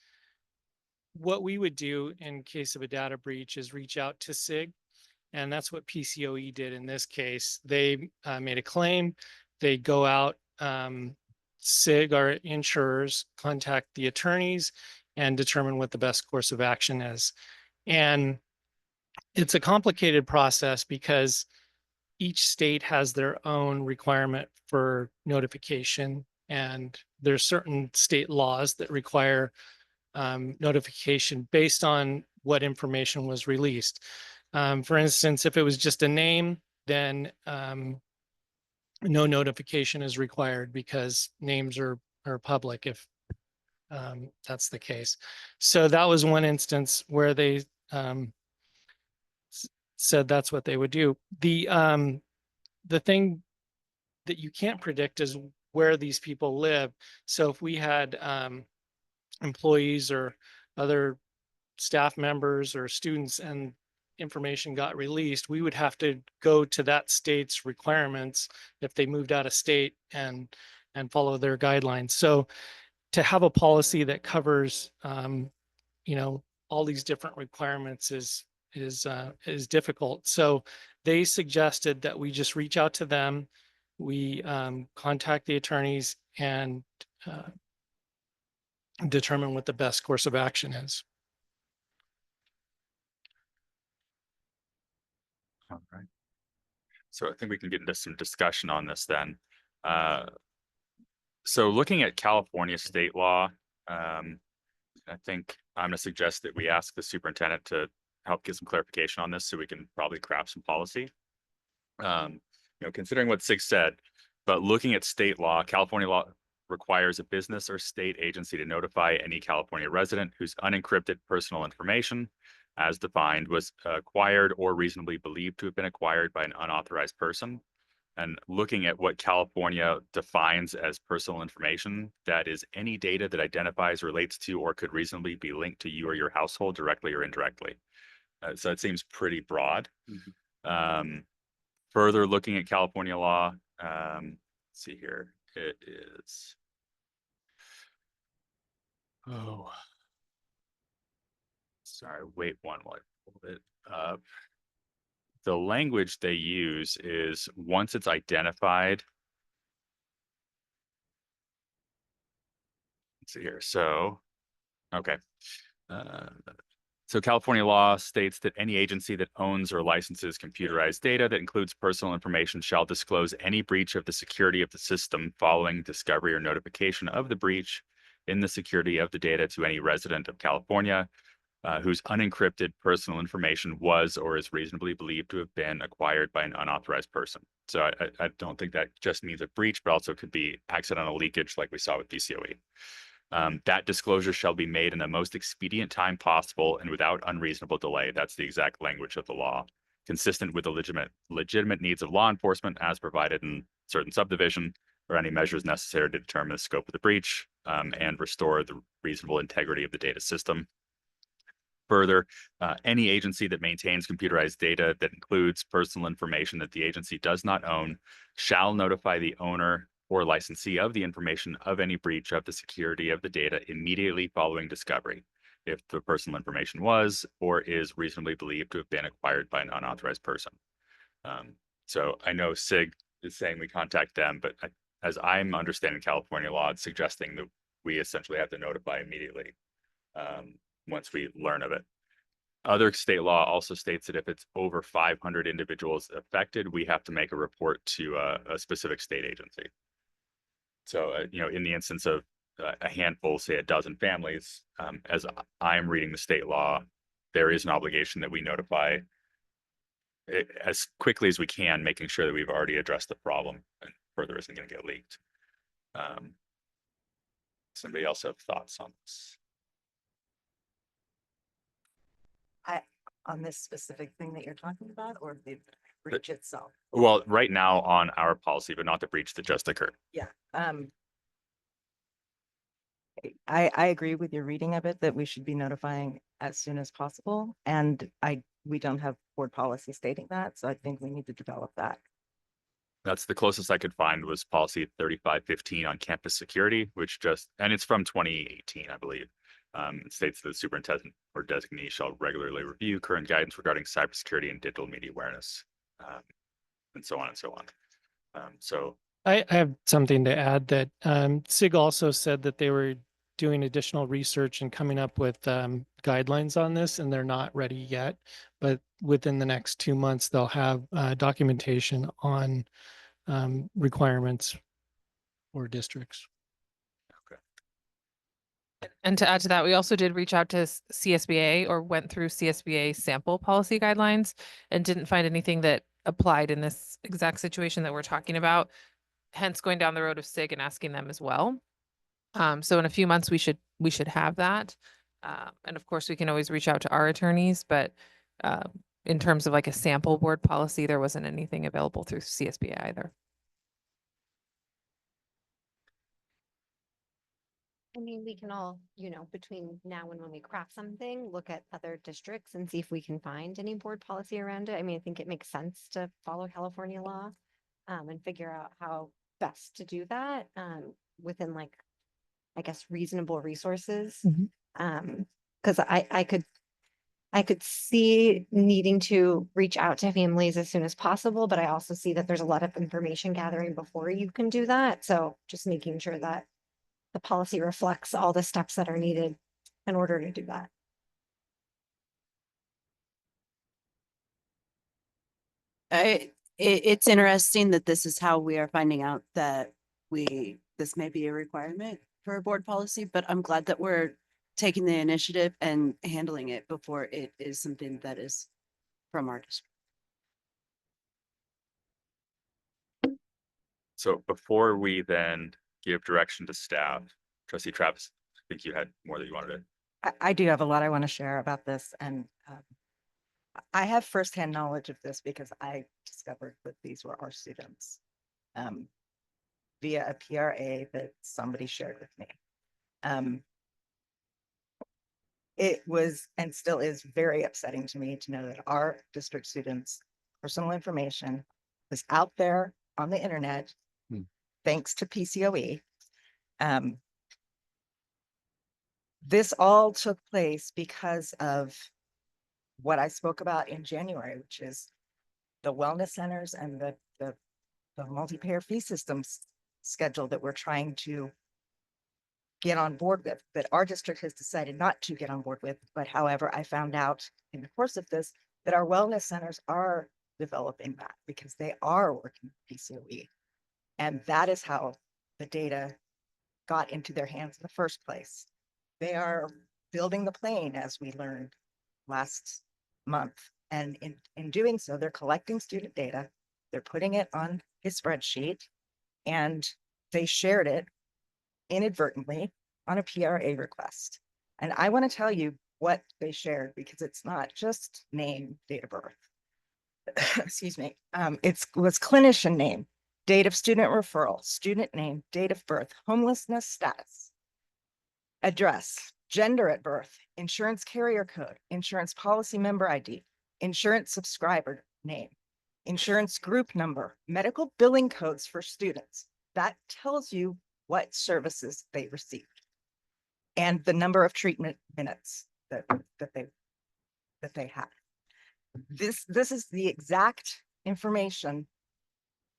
What we would do in case of a data breach is reach out to SIG, and that's what PCOE did in this case. They made a claim. They go out, SIG, our insurers, contact the attorneys and determine what the best course of action is. And it's a complicated process because each state has their own requirement for notification, and there's certain state laws that require notification based on what information was released. For instance, if it was just a name, then no notification is required because names are or public if that's the case. So that was one instance where they said that's what they would do. The thing that you can't predict is where these people live. So if we had employees or other staff members or students and information got released, we would have to go to that state's requirements if they moved out of state and follow their guidelines. So to have a policy that covers all these different requirements is difficult. So they suggested that we just reach out to them, we contact the attorneys and determine what the best course of action is. All right. So I think we can get into some discussion on this then. So looking at California state law, I think I'm going to suggest that we ask the superintendent to help get some clarification on this so we can probably craft some policy. Considering what Sig said, but looking at state law, California law requires a business or state agency to notify any California resident whose unencrypted personal information, as defined, was acquired or reasonably believed to have been acquired by an unauthorized person. And looking at what California defines as personal information, that is any data that identifies, relates to, or could reasonably be linked to you or your household directly or indirectly. So it seems pretty broad. Further looking at California law, let's see here, it is. Oh, sorry, wait one while I pull it up. The language they use is once it's identified. Let's see here. So, okay. So California law states that any agency that owns or licenses computerized data that includes personal information shall disclose any breach of the security of the system following discovery or notification of the breach in the security of the data to any resident of California whose unencrypted personal information was or is reasonably believed to have been acquired by an unauthorized person. So I don't think that just means a breach, but also could be accidental leakage like we saw with BCOE. That disclosure shall be made in the most expedient time possible and without unreasonable delay. That's the exact language of the law, consistent with the legitimate needs of law enforcement as provided in certain subdivision, or any measures necessary to determine the scope of the breach and restore the reasonable integrity of the data system. Further, any agency that maintains computerized data that includes personal information that the agency does not own shall notify the owner or licensee of the information of any breach of the security of the data immediately following discovery, if the personal information was or is reasonably believed to have been acquired by an unauthorized person. So I know SIG is saying we contact them, but as I'm understanding California law, it's suggesting that we essentially have to notify immediately once we learn of it. Other state law also states that if it's over 500 individuals affected, we have to make a report to a specific state agency. So, in the instance of a handful, say a dozen families, as I'm reading the state law, there is an obligation that we notify it as quickly as we can, making sure that we've already addressed the problem and further isn't going to get leaked. Somebody else have thoughts on this? On this specific thing that you're talking about, or the breach itself? Well, right now on our policy, but not the breach that just occurred. Yeah. I agree with your reading of it, that we should be notifying as soon as possible. And we don't have board policy stating that, so I think we need to develop that. That's the closest I could find was policy 3515 on campus security, which and it's from 2018, I believe. It states that the superintendent or designee shall regularly review current guidance regarding cybersecurity and digital media awareness, and so on and so on. So I have something to add that SIG also said that they were doing additional research and coming up with guidelines on this, and they're not ready yet. But within the next 2 months, they'll have documentation on requirements for districts. And to add to that, we also did reach out to CSBA or went through CSBA sample policy guidelines and didn't find anything that applied in this exact situation that we're talking about. Hence going down the road of SIG and asking them as well. So in a few months, we should have that. And of course, we can always reach out to our attorneys, but in terms of like a sample board policy, there wasn't anything available through CSBA either. I mean, we can all, between now and when we craft something, look at other districts and see if we can find any board policy around it. I mean, I think it makes sense to follow California law and figure out how best to do that within like, I guess, reasonable resources. Because I could see needing to reach out to families as soon as possible, but I also see that there's a lot of information gathering before you can do that. So just making sure that the policy reflects all the steps that are needed in order to do that. It's interesting that this is how we are finding out that this may be a requirement for a board policy, but I'm glad that we're taking the initiative and handling it before it is something that is from our district. So before we then give direction to staff, trustee Travis, I think you had more that you wanted to. I do have a lot I want to share about this, and I have firsthand knowledge of this because I discovered that these were our students via a PRA that somebody shared with me. It was and still is very upsetting to me to know that our district students' personal information is out there on the internet, thanks to PCOE. This all took place because of what I spoke about in January, which is the wellness centers and the multi-payer fee systems schedule that we're trying to get on board with, that our district has decided not to get on board with. But however, I found out in the course of this that our wellness centers are developing that because they are working with PCOE. And that is how the data got into their hands in the first place. They are building the plane, as we learned last month. And in doing so, they're collecting student data, they're putting it on a spreadsheet, and they shared it inadvertently on a PRA request. And I want to tell you what they shared, because it's not just name, date of birth. Excuse me. It was clinician name, date of student referral, student name, date of birth, homelessness status, address, gender at birth, insurance carrier code, insurance policy member ID, insurance subscriber name, insurance group number, medical billing codes for students. That tells you what services they received and the number of treatment minutes that they had. This is the exact information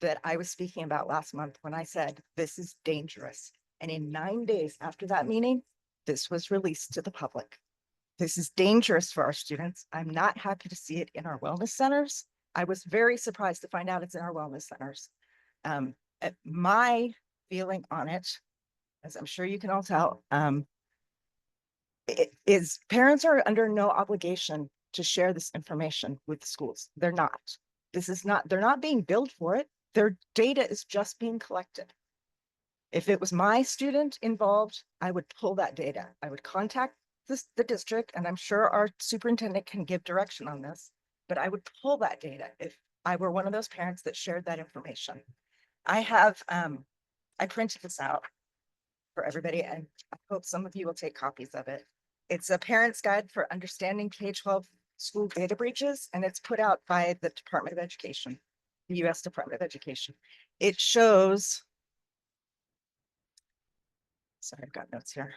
that I was speaking about last month when I said this is dangerous. And in 9 days after that meeting, this was released to the public. This is dangerous for our students. I'm not happy to see it in our wellness centers. I was very surprised to find out it's in our wellness centers. My feeling on it, as I'm sure you can all tell, is parents are under no obligation to share this information with the schools. They're not. They're not being billed for it. Their data is just being collected. If it was my student involved, I would pull that data. I would contact the district, and I'm sure our superintendent can give direction on this, but I would pull that data if I were one of those parents that shared that information. I printed this out for everybody, and I hope some of you will take copies of it. It's a parent's guide for understanding K-12 school data breaches, and it's put out by the Department of Education, the U.S. Department of Education. It shows, sorry, I've got notes here.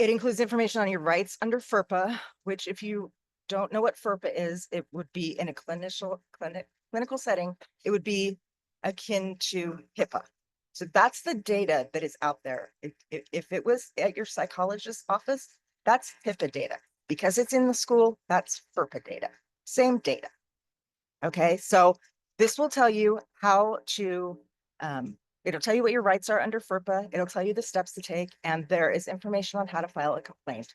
It includes information on your rights under FERPA, which if you don't know what FERPA is, it would be in a clinical setting, it would be akin to HIPAA. So that's the data that is out there. If it was at your psychologist's office, that's HIPAA data. Because it's in the school, that's FERPA data, same data. Okay, so this will tell you how to, it'll tell you what your rights are under FERPA. It'll tell you the steps to take, and there is information on how to file a complaint.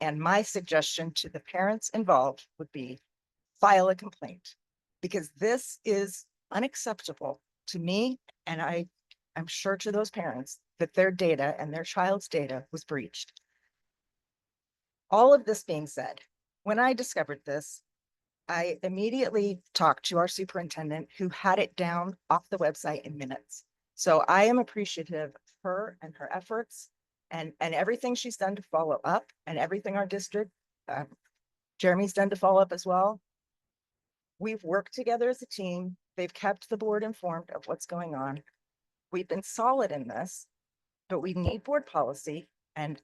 And my suggestion to the parents involved would be file a complaint, because this is unacceptable to me. And I I'm sure to those parents that their data and their child's data was breached. All of this being said, when I discovered this, I immediately talked to our superintendent who had it down off the website in minutes. So I am appreciative of her and her efforts and everything she's done to follow up and everything our district, Jeremy's done to follow up as well. We've worked together as a team. They've kept the board informed of what's going on. We've been solid in this, but we need board policy. And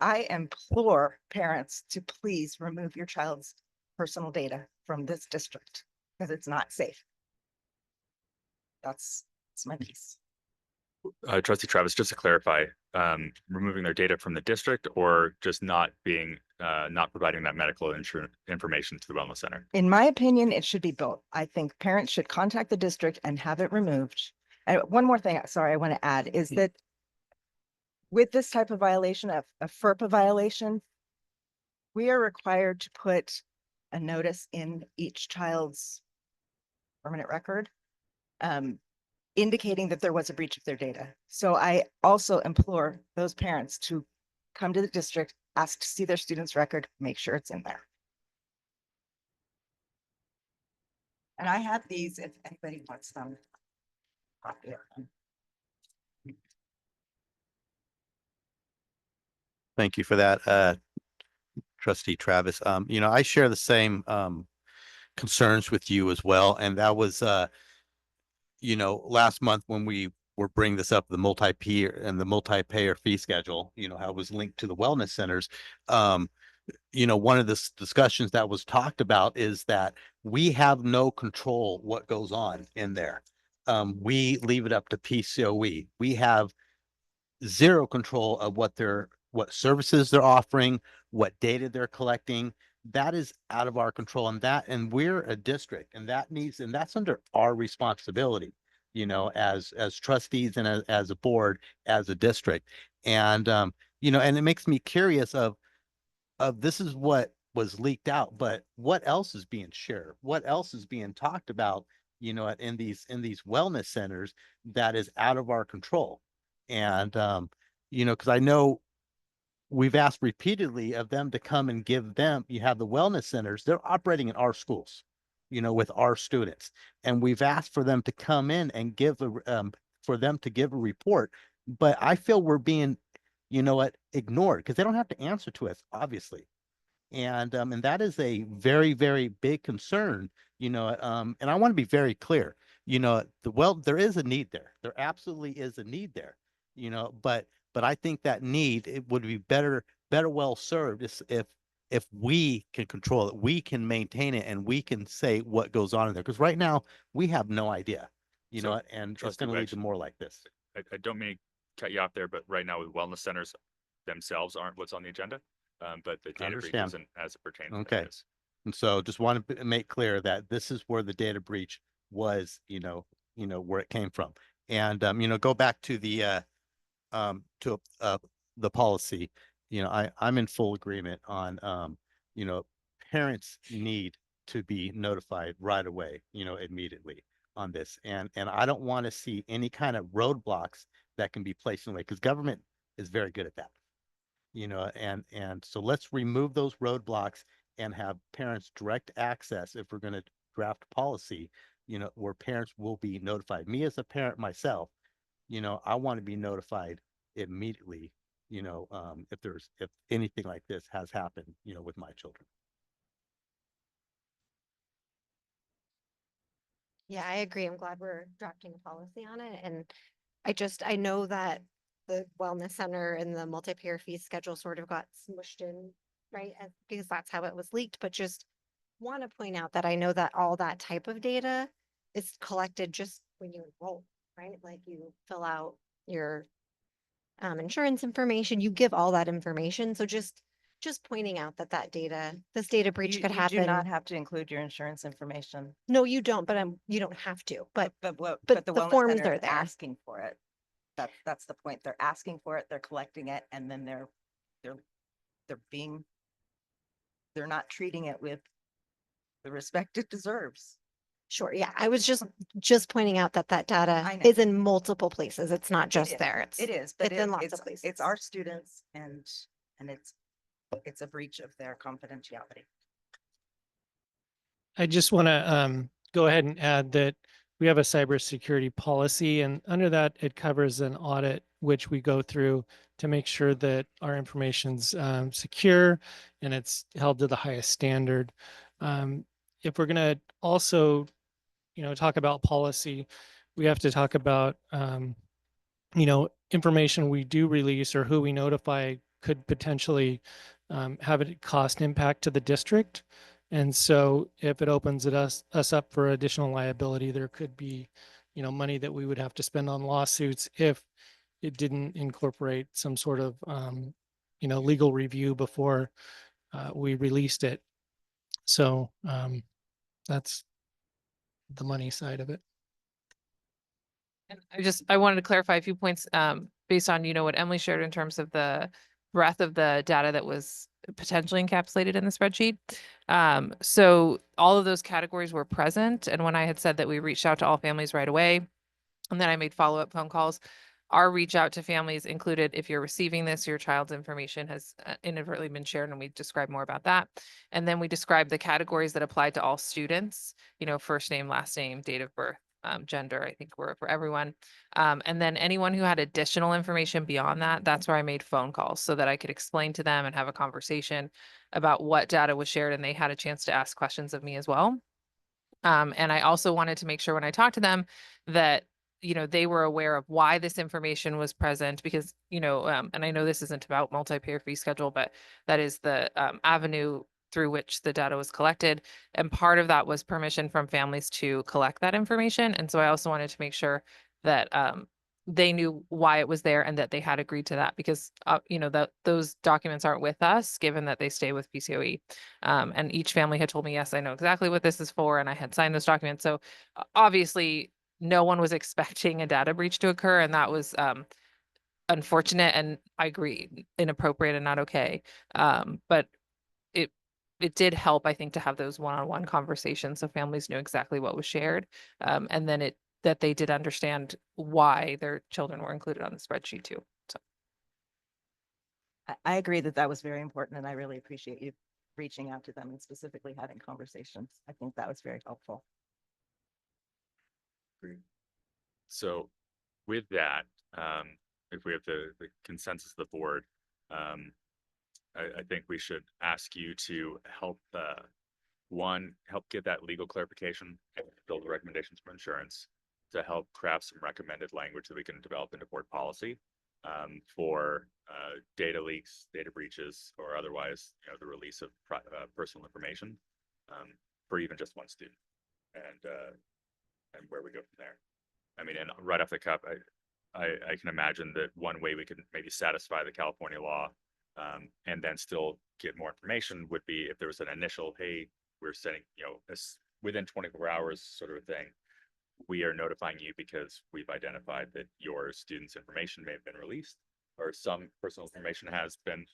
I implore parents to please remove your child's personal data from this district because it's not safe. That's my piece. Trustee Travis, just to clarify, removing their data from the district or just not providing that medical insurance information to the wellness center? In my opinion, it should be both. I think parents should contact the district and have it removed. And one more thing, sorry, I want to add is that with this type of violation, a FERPA violation, we are required to put a notice in each child's permanent record, indicating that there was a breach of their data. So I also implore those parents to come to the district, ask to see their student's record, make sure it's in there. And I have these if anybody wants them. Copy of them. Thank you for that, trustee Travis. You know, I share the same concerns with you as well. And that was, you know, last month when we were bringing this up, the multi-peer and the multi-payer fee schedule, you know, how it was linked to the wellness centers. You know, one of the discussions that was talked about is that we have no control what goes on in there. We leave it up to PCOE. We have zero control of what services they're offering, what data they're collecting. That is out of our control, and we're a district, and that's under our responsibility, you know, as trustees and as a board, as a district. And you know, and it makes me curious of this is what was leaked out, but what else is being shared? What else is being talked about, you know, in these wellness centers that is out of our control? And you know, because I know we've asked repeatedly of them to come and give them, you have the wellness centers, they're operating in our schools, you know, with our students. And we've asked for them to come in and for them to give a report. But I feel we're being, you know what, ignored because they don't have to answer to us, obviously. And that is a very, very big concern, you know, and I want to be very clear, you know, there is a need there. There absolutely is a need there, you know, but I think that need, it would be better well served if we can control it, we can maintain it, and we can say what goes on in there. Because right now we have no idea, you know, and it's Trustee going to lead Wedge, to more like this. I don't mean to cut you off there, but right now the wellness centers themselves aren't what's on the agenda. But the data breach Understand. isn't as it pertains. to Okay. this. And so just want to make clear that this is where the data breach was, you know, where it came from. And, you know, go back to the policy, you know, I'm in full agreement on, you know, parents need to be notified right away, you know, immediately on this. And I don't want to see any kind of roadblocks that can be placed in the way because government is very good at that, you know, and so let's remove those roadblocks and have parents direct access if we're going to draft policy, you know, where parents will be notified. Me as a parent myself, you know, I want to be notified immediately, you know, if anything like this has happened, you know, with my children. Yeah, I agree. I'm glad we're drafting a policy on it. And I know that the wellness center and the multi-payer fee schedule sort of got smushed in, right? Because that's how it was leaked, but just want to point out that I know that all that type of data is collected just when you enroll, right? Like you fill out your insurance information, you give all that information. So just pointing out that this data breach could You do not happen. have to include your insurance information, No, you don't, but you don't have to, but but the wellness forms center are is there. asking for it. That's the point. They're asking for it, they're collecting it, and then they're not treating it with the respect it deserves. Sure, yeah, I was just pointing out that that I data know. is in multiple places. It's not just is. there. It is, but it's in lots of it's places. our students and it's a breach of their confidentiality. I just want to go ahead and add that we have a cybersecurity policy, and under that, it covers an audit which we go through to make sure that our information's secure and it's held to the highest standard. If we're going to also, talk about policy, we have to talk about information we do release or who we notify could potentially have a cost impact to the district. And so if it opens us up for additional liability, there could be, money that we would have to spend on lawsuits if it didn't incorporate some sort of, legal review before we released it. So that's the money side of it. And I wanted to clarify a few points, based on, what Emily shared in terms of the breadth of the data that was potentially encapsulated in the spreadsheet. So all of those categories were present. And when I had said that we reached out to all families right away, and then I made follow-up phone calls, our reach out to families included, if you're receiving this, your child's information has inadvertently been shared, and we described more about that. And then we described the categories that applied to all students, first name, last name, date of birth, gender, I think were for everyone. And then anyone who had additional information beyond that, that's where I made phone calls so that I could explain to them and have a conversation about what data was shared, and they had a chance to ask questions of me as well. And I also wanted to make sure when I talked to them that, they were aware of why this information was present because, and I know this isn't about multi-payer fee schedule, but that is the avenue through which the data was collected. And part of that was permission from families to collect that information. And so I also wanted to make sure that they knew why it was there and that they had agreed to that because, that those documents aren't with us, given that they stay with PCOE. And each family had told me, yes, I know exactly what this is for. And I had signed those documents. So obviously no one was expecting a data breach to occur. And that was unfortunate. And I agree, inappropriate and not okay. But it did help, I think, to have those one-on-one conversations so families knew exactly what was shared. And then that they did understand why their children were included on the spreadsheet too. So I agree that was very important and I really appreciate you reaching out to them and specifically having conversations. I think that was very helpful. So with that, if we have the consensus of the board, I think we should ask you to help, help get that legal clarification and build recommendations for insurance to help craft some recommended language that we can develop into board policy for data leaks, data breaches, or otherwise, the release of personal information for even just one student, and where we go from there. I mean, and right off the cuff, I can imagine that one way we could maybe satisfy the California law and then still get more information would be if there was an initial, hey, we're sending, within 24 hours sort of a thing. We are notifying you because we've identified that your student's information may have been released or some personal information has been,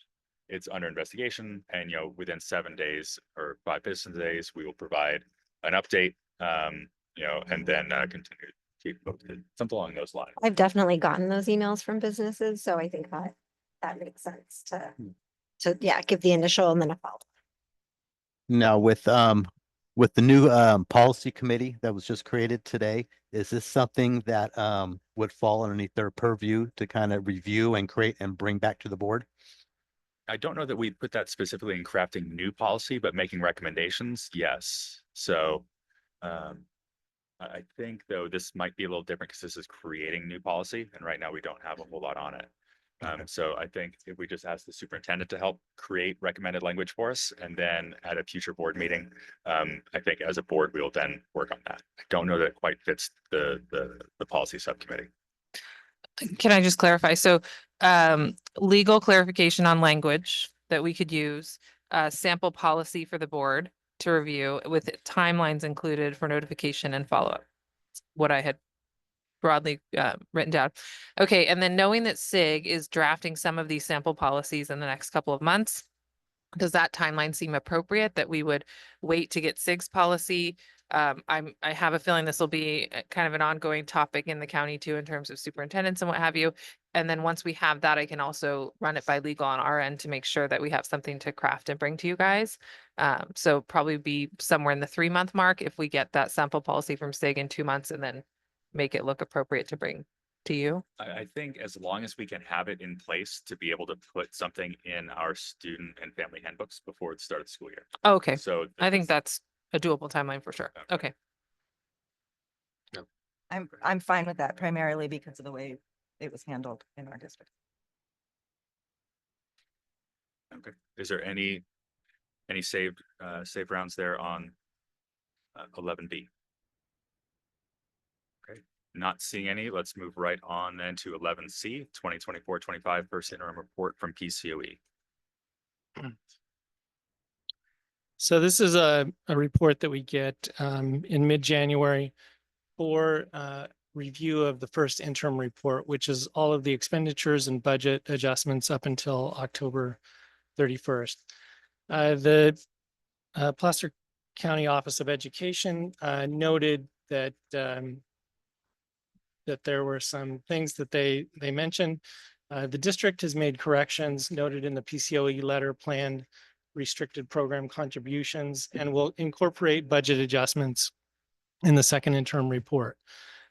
it's under investigation. And, within 7 days or 5 business days, we will provide an update, and then continue keep posted, something along those lines. I've definitely gotten those emails from businesses, so I think that makes sense to yeah, give the initial and then a follow. Now with the new policy committee that was just created today, is this something that would fall underneath their purview to kind of review and create and bring back to the board? I don't know that we put that specifically in crafting new policy, but making recommendations, yes. So I think though this might be a little different because this is creating new policy, and right now we don't have a whole lot on it. So I think if we just ask the superintendent to help create recommended language for us, and then at a future board meeting, I think as a board, we will then work on that. I don't know that it quite fits the policy subcommittee. can I just clarify? So legal clarification on language that we could use, sample policy for the board to review with timelines included for notification and follow-up. What I had broadly written down. Okay, and then knowing that SIG is drafting some of these sample policies in the next couple of months, does that timeline seem appropriate that we would wait to get SIG's policy I have a feeling this will be kind of an ongoing topic in the county too, in terms of superintendents and what have you. And then once we have that, I can also run it by legal on our end to make sure that we have something to craft and bring to you guys. So probably be somewhere in the 3-month mark if we get that sample policy from SIG in 2 months and then make it look appropriate to bring to you. I think as long as we can have it in place to be able to put something in our student and family handbooks before the start of the school year. Okay, So I think that's- that's a doable timeline for sure. Okay. Okay. I'm fine with that primarily because of the way it was handled in our district. Okay. Is there any saved rounds there on 11B? Okay, not seeing any. Let's move right on then to 11C, 2024-25 first interim report from PCOE. So this is a report that we get in mid-January for review of the first interim report, which is all of the expenditures and budget adjustments up until October 31st. The Placer County Office of Education noted that that there were some things that they mentioned. The district has made corrections noted in the PCOE letter, planned restricted program contributions, and will incorporate budget adjustments in the second interim report.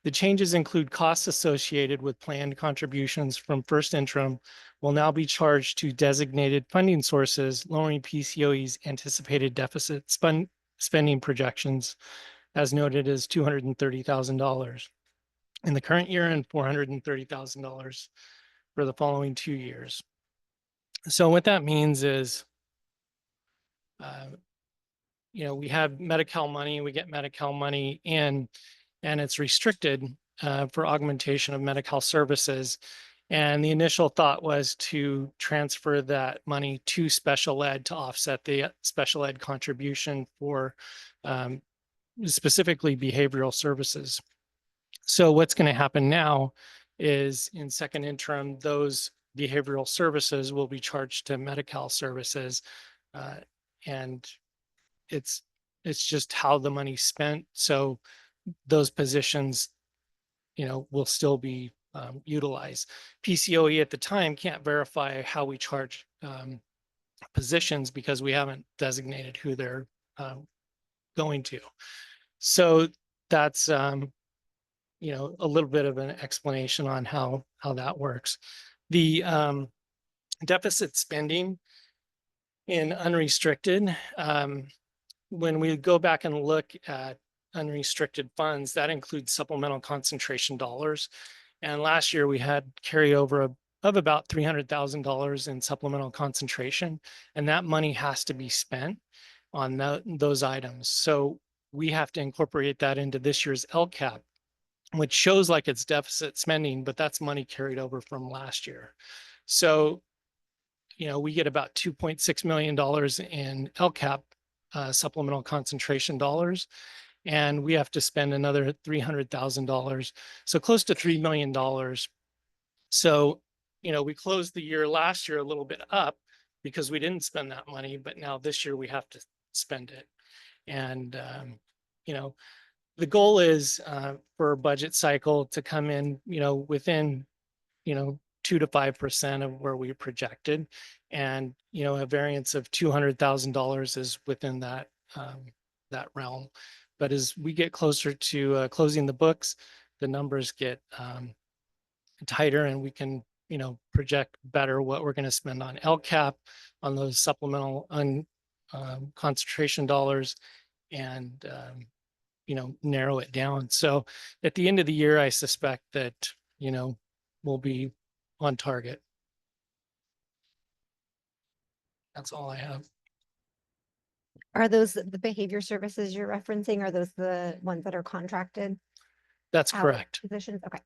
The changes include costs associated with planned contributions from first interim will now be charged to designated funding sources, lowering PCOE's anticipated deficit spending projections, as noted, as $230,000 in the current year and $430,000 for the following 2 years. So what that means is, we have Medi-Cal money, we get Medi-Cal money in, and it's restricted for augmentation of Medi-Cal services. And the initial thought was to transfer that money to special ed to offset the special ed contribution for specifically behavioral services. So what's going to happen now is in second interim, those behavioral services will be charged to Medi-Cal services. And it's just how the money's spent. So those positions, will still be utilized. PCOE at the time can't verify how we charge positions because we haven't designated who they're going to. So that's a little bit of an explanation on how that works. The deficit spending in unrestricted, when we go back and look at unrestricted funds, that includes supplemental concentration dollars. And last year we had carryover of about $300,000 in supplemental concentration, and that money has to be spent on those items. So we have to incorporate that into this year's LCAP, which shows like it's deficit spending, but that's money carried over from last year. So, we get about $2.6 million in LCAP supplemental concentration dollars, and we have to spend another $300,000. So close to $3 million. So, we closed the year last year a little bit up because we didn't spend that money, but now this year we have to spend it. And, the goal is for a budget cycle to come in, within, 2 to 5% of where we projected. And, a variance of $200,000 is within that realm. But as we get closer to closing the books, the numbers get tighter, and we can, project better what we're going to spend on LCAP, on those supplemental concentration dollars, and narrow it down. So at the end of the year, I suspect that, we'll be on target. That's all I have. Are those the behavior services you're referencing? Are those the ones that are contracted That's out correct. positions? Okay.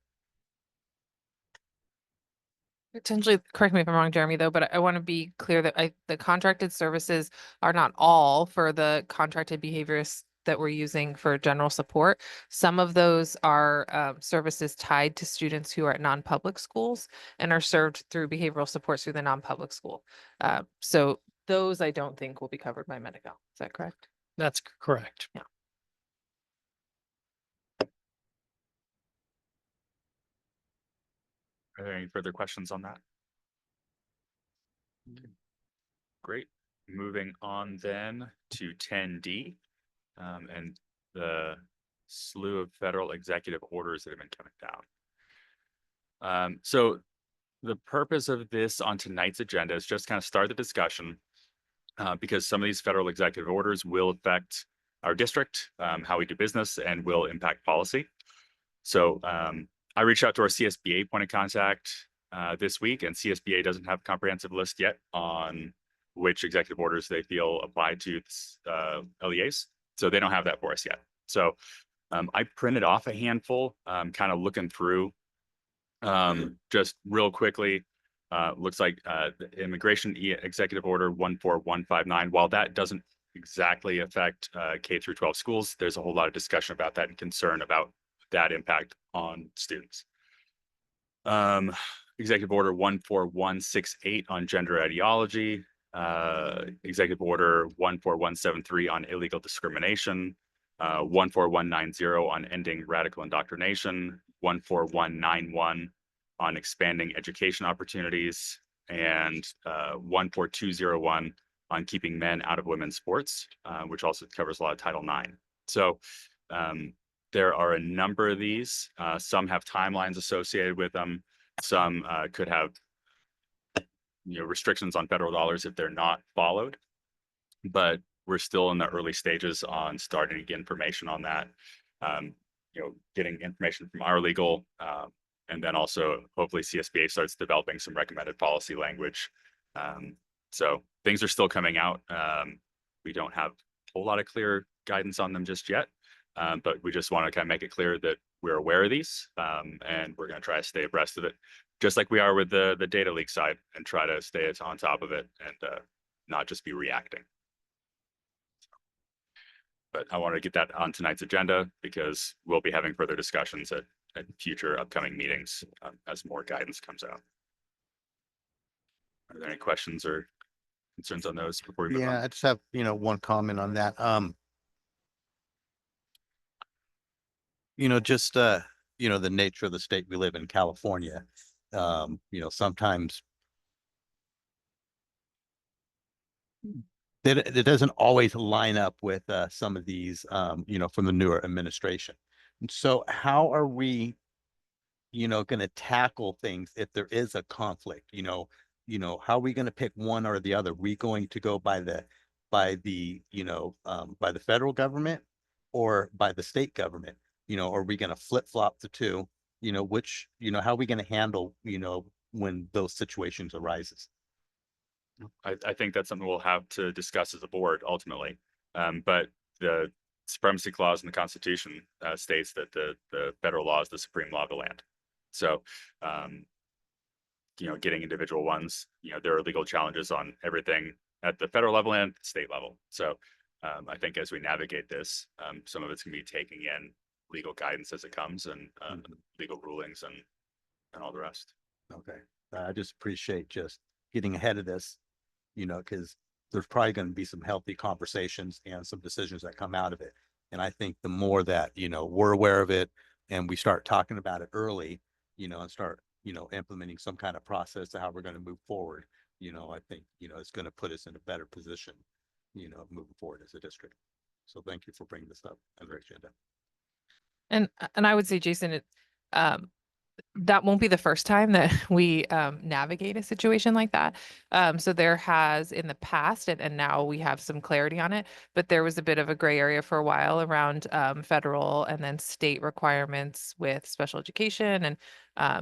Potentially, correct me if I'm wrong, Jeremy, though, but I want to be clear that the contracted services are not all for the contracted behaviorists that we're using for general support. Some of those are services tied to students who are at non-public schools and are served through behavioral supports through the non-public school. So those I don't think will be covered by Medi-Cal. Is that correct? That's correct. Yeah. Are there any further questions on that? Great. Moving on then to 10D, and the slew of federal executive orders that have been coming down. So the purpose of this on tonight's agenda is just kind of start the discussion, because some of these federal executive orders will affect our district, how we do business, and will impact policy. So I reached out to our CSBA point of contact this week, and CSBA doesn't have a comprehensive list yet on which executive orders they feel apply to LEAs. So they don't have that for us yet. So I printed off a handful, kind of looking through just real quickly. Looks like the Immigration Executive Order 14159, while that doesn't exactly affect K through 12 schools, there's a whole lot of discussion about that and concern about that impact on students. Executive Order 14168 on gender ideology, Executive Order 14173 on illegal discrimination, 14190 on ending radical indoctrination, 14191 on expanding education opportunities, and 14201 on keeping men out of women's sports, which also covers a lot of Title IX. So there are a number of these. Some have timelines associated with them. Some could have restrictions on federal dollars if they're not followed. But we're still in the early stages on starting to get information on that. Getting information from our legal, and then also hopefully CSBA starts developing some recommended policy language. So things are still coming out. We don't have a whole lot of clear guidance on them just yet, but we just want to kind of make it clear that we're aware of these, and we're going to try to stay abreast of it, just like we are with the data leak side, and try to stay on top of it and not just be reacting. But I wanted to get that on tonight's agenda because we'll be having further discussions at future upcoming meetings as more guidance comes out. Are there any questions or concerns on those before we move Yeah, on? I just have, one comment on that. Just, the nature of the state we live in, California, sometimes it doesn't always line up with some of these, from the newer administration. And so how are we, going to tackle things if there is a conflict? How are we going to pick one or the other? Are we going to go by the federal government or by the state government? Are we going to flip-flop the two? How are we going to handle, when those situations arises? I think that's something we'll have to discuss as a board ultimately. But the supremacy clause in the Constitution states that the federal law is the supreme law of the land. So, getting individual ones, there are legal challenges on everything at the federal level and state level. So I think as we navigate this, some of it's going to be taking in legal guidance as it comes and legal rulings and all the rest. Okay. I just appreciate just getting ahead of this, because there's probably going to be some healthy conversations and some decisions that come out of it. And I think the more that, we're aware of it and we start talking about it early, and start, implementing some kind of process to how we're going to move forward, I think, it's going to put us in a better position, moving forward as a district. So thank you for bringing this up on the agenda. And I would say, Jason, that won't be the first time that we navigate a situation like that. So there has in the past, and now we have some clarity on it, but there was a bit of a gray area for a while around federal and then state requirements with special education and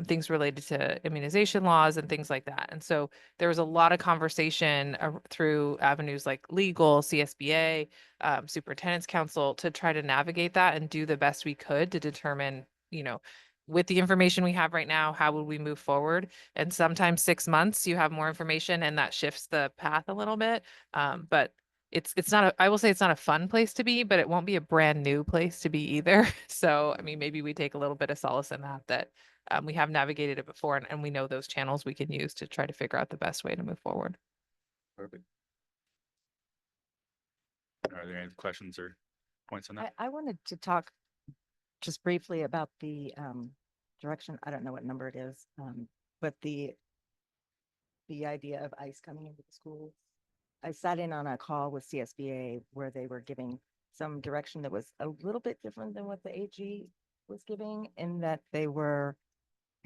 things related to immunization laws and things like that. And so there was a lot of conversation through avenues like legal, CSBA, Superintendent's Council to try to navigate that and do the best we could to determine, with the information we have right now, how would we move forward? And sometimes 6 months, you have more information and that shifts the path a little bit. But it's not I will say it's not a fun place to be, but it won't be a brand new place to be either. So, I mean, maybe we take a little bit of solace in that we have navigated it before and we know those channels we can use to try to figure out the best way to move forward. Perfect. Are there any questions or points on that? I wanted to talk just briefly about the direction. I don't know what number it is. but the idea of ICE coming into the schools. I sat in on a call with CSBA where they were giving some direction that was a little bit different than what the AG was giving, in that they were,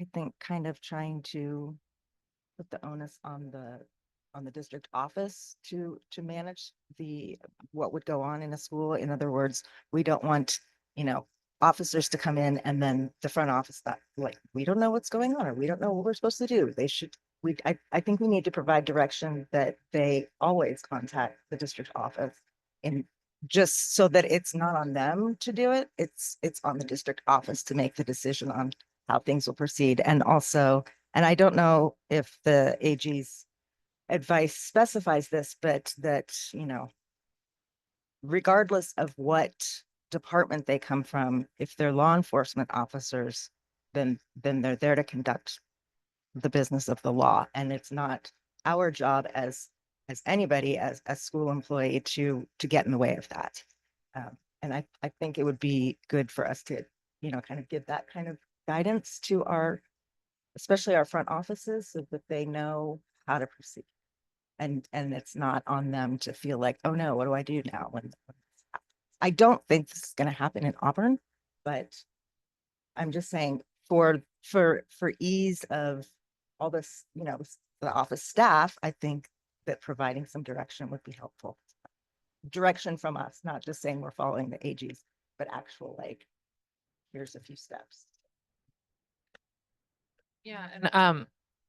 I think, kind of trying to put the onus on the district office to manage what would go on in a school. In other words, we don't want, officers to come in and then the front office that, like, we don't know what's going on, or we don't know what we're supposed to do. I think we need to provide direction that they always contact the district office, and just so that it's not on them to do it. It's on the district office to make the decision on how things will proceed. And also, and I don't know if the AG's advice specifies this, but that, regardless of what department they come from, if they're law enforcement officers, then they're there to conduct the business of the law. And it's not our job as anybody, as a school employee, to get in the way of that. And I think it would be good for us to, kind of give that kind of guidance to especially our front offices, so that they know how to proceed. And it's not on them to feel like, oh no, what do I do now? I don't think this is going to happen in Auburn, but I'm just saying for ease of all this, the office staff, I think that providing some direction would be helpful. Direction from us, not just saying we're following the AGs, but actual, like, here's a few steps. Yeah, and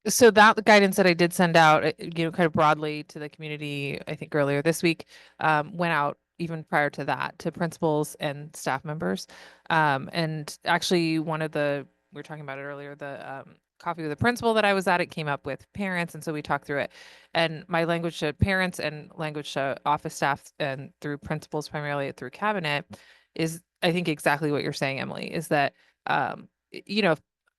so that guidance that I did send out, kind of broadly to the community, I think earlier this week, went out even prior to that to principals and staff members. And actually we were talking about it earlier, the coffee with the principal that I was at, it came up with parents. And so we talked through it, and my language to parents and language to office staff and through principals, primarily through cabinet, is I think exactly what you're saying, Emily, is that,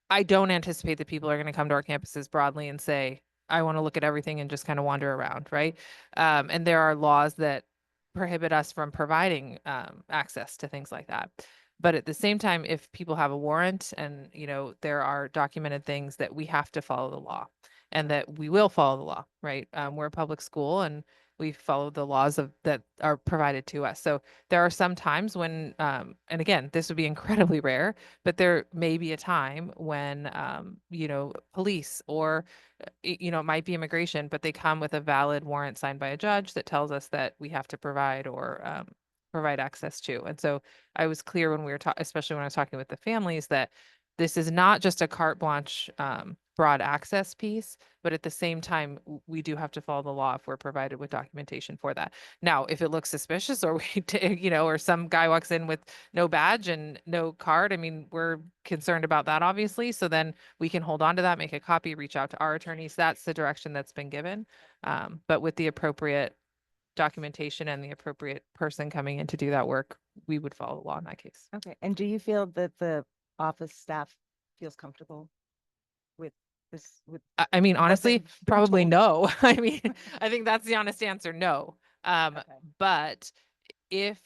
I don't anticipate that people are going to come to our campuses broadly and say, I want to look at everything and just kind of wander around, right? And there are laws that prohibit us from providing access to things like that. But at the same time, if people have a warrant and, there are documented things, that we have to follow the law, and that we will follow the law, right? We're a public school and we follow the laws that are provided to us. So there are some times when, and again, this would be incredibly rare, but there may be a time when, police or, it might be immigration, but they come with a valid warrant signed by a judge that tells us that we have to provide or provide access to. And so I was clear when we were talking, especially when I was talking with the families, that this is not just a carte blanche broad access piece, but at the same time, we do have to follow the law if we're provided with documentation for that. Now, if it looks suspicious, or or some guy walks in with no badge and no card, I mean, we're concerned about that, obviously. So then we can hold on to that, make a copy, reach out to our attorneys. That's the direction that's been given. But with the appropriate documentation and the appropriate person coming in to do that work, we would follow the law in that case. Okay. And do you feel that the office staff feels comfortable with this? I mean, what honestly, they've been probably told? no. I mean, I think that's the honest answer, no. Okay. But if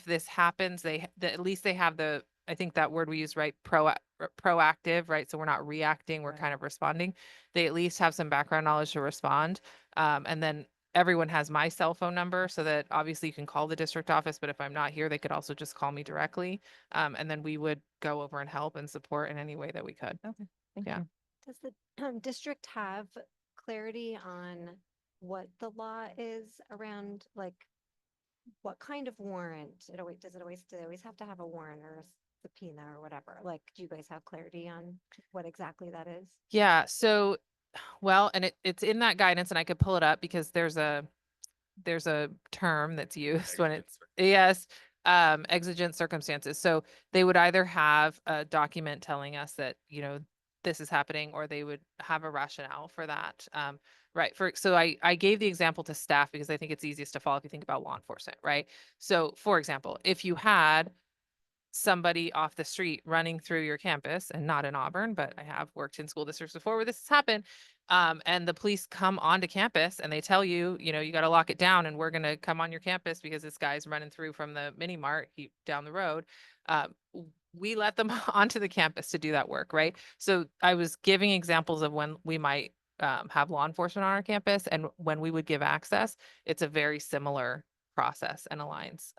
this happens, at least they have I think that word we use, right? Proactive, right? So we're not reacting, we're Right. kind of responding. They at least have some background knowledge to respond. And then everyone has my cell phone number, so that obviously you can call the district office, but if I'm not here, they could also just call me directly. And then we would go over and help and support in any way that we could. Okay. Thank Yeah. you. Does the district have clarity on what the law is around, like, what kind of warrant? Do they always have to have a warrant or a subpoena or whatever? Like, do you guys have clarity on what exactly that is? Yeah. So, well, and it's in that guidance, and I could pull it up because there's a term that's used when it's, yes, exigent circumstances. So they would either have a document telling us that, this is happening, or they would have a rationale for that. Right. So I gave the example to staff because I think it's easiest to follow if you think about law enforcement, right? So for example, if you had somebody off the street running through your campus, and not in Auburn, but I have worked in school districts before where this has happened. And the police come onto campus and they tell you, you got to lock it down, and we're going to come on your campus because this guy's running through from the mini mart down the road. we let them onto the campus to do that work, right? So I was giving examples of when we might have law enforcement on our campus and when we would give access, it's a very similar process and aligns.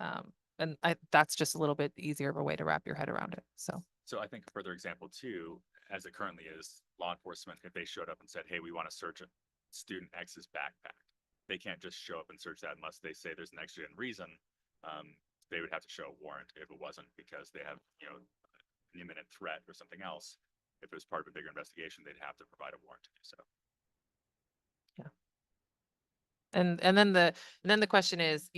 That's just a little bit easier of a way to wrap your head around it. So. So I think a further example too, as it currently is, law enforcement, if they showed up and said, hey, we want to search a student X's backpack, they can't just show up and search that unless they say there's an exigent reason. They would have to show a warrant if it wasn't because they have, an imminent threat or something else. If it was part of a bigger investigation, they'd have to provide a warrant to do so. And then the question is,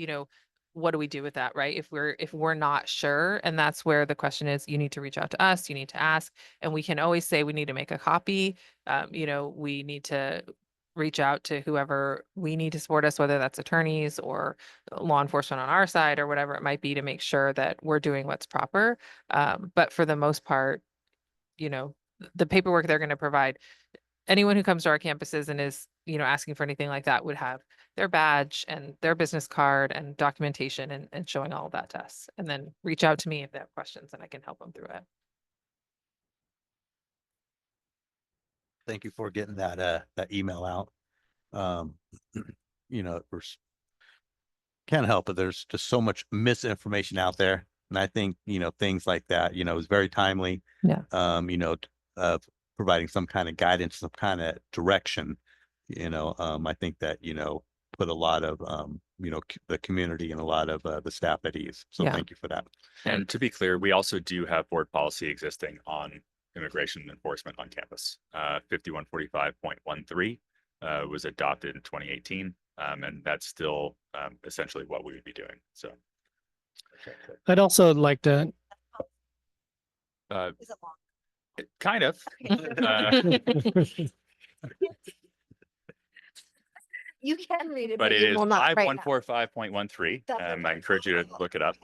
what do we do with that, right? If we're not sure, and that's where the question is, you need to reach out to us, you need to ask, and we can always say we need to make a copy. We need to reach out to whoever we need to support us, whether that's attorneys or law enforcement on our side or whatever it might be, to make sure that we're doing what's proper. But for the most part, the paperwork they're going to provide, anyone who comes to our campuses and is, asking for anything like that would have their badge and their business card and documentation and showing all of that to us. And then reach out to me if they have questions and I can help them through it. Thank you for getting that email out. We're can't help it. There's just so much misinformation out there. And I think, things like that, is very timely. Yeah. Providing some kind of guidance, some kind of direction, I think that, put a lot of, the community and a lot of the staff at ease. So Yeah. thank you for that. And to be clear, we also do have board policy existing on immigration enforcement on campus. 5145.13 was adopted in 2018. And that's still essentially what we would be doing. So. I'd also like to, Is it long? Kind of. You can read it, But it you is will not right now. 5145.13. That's I okay. encourage you to look it up.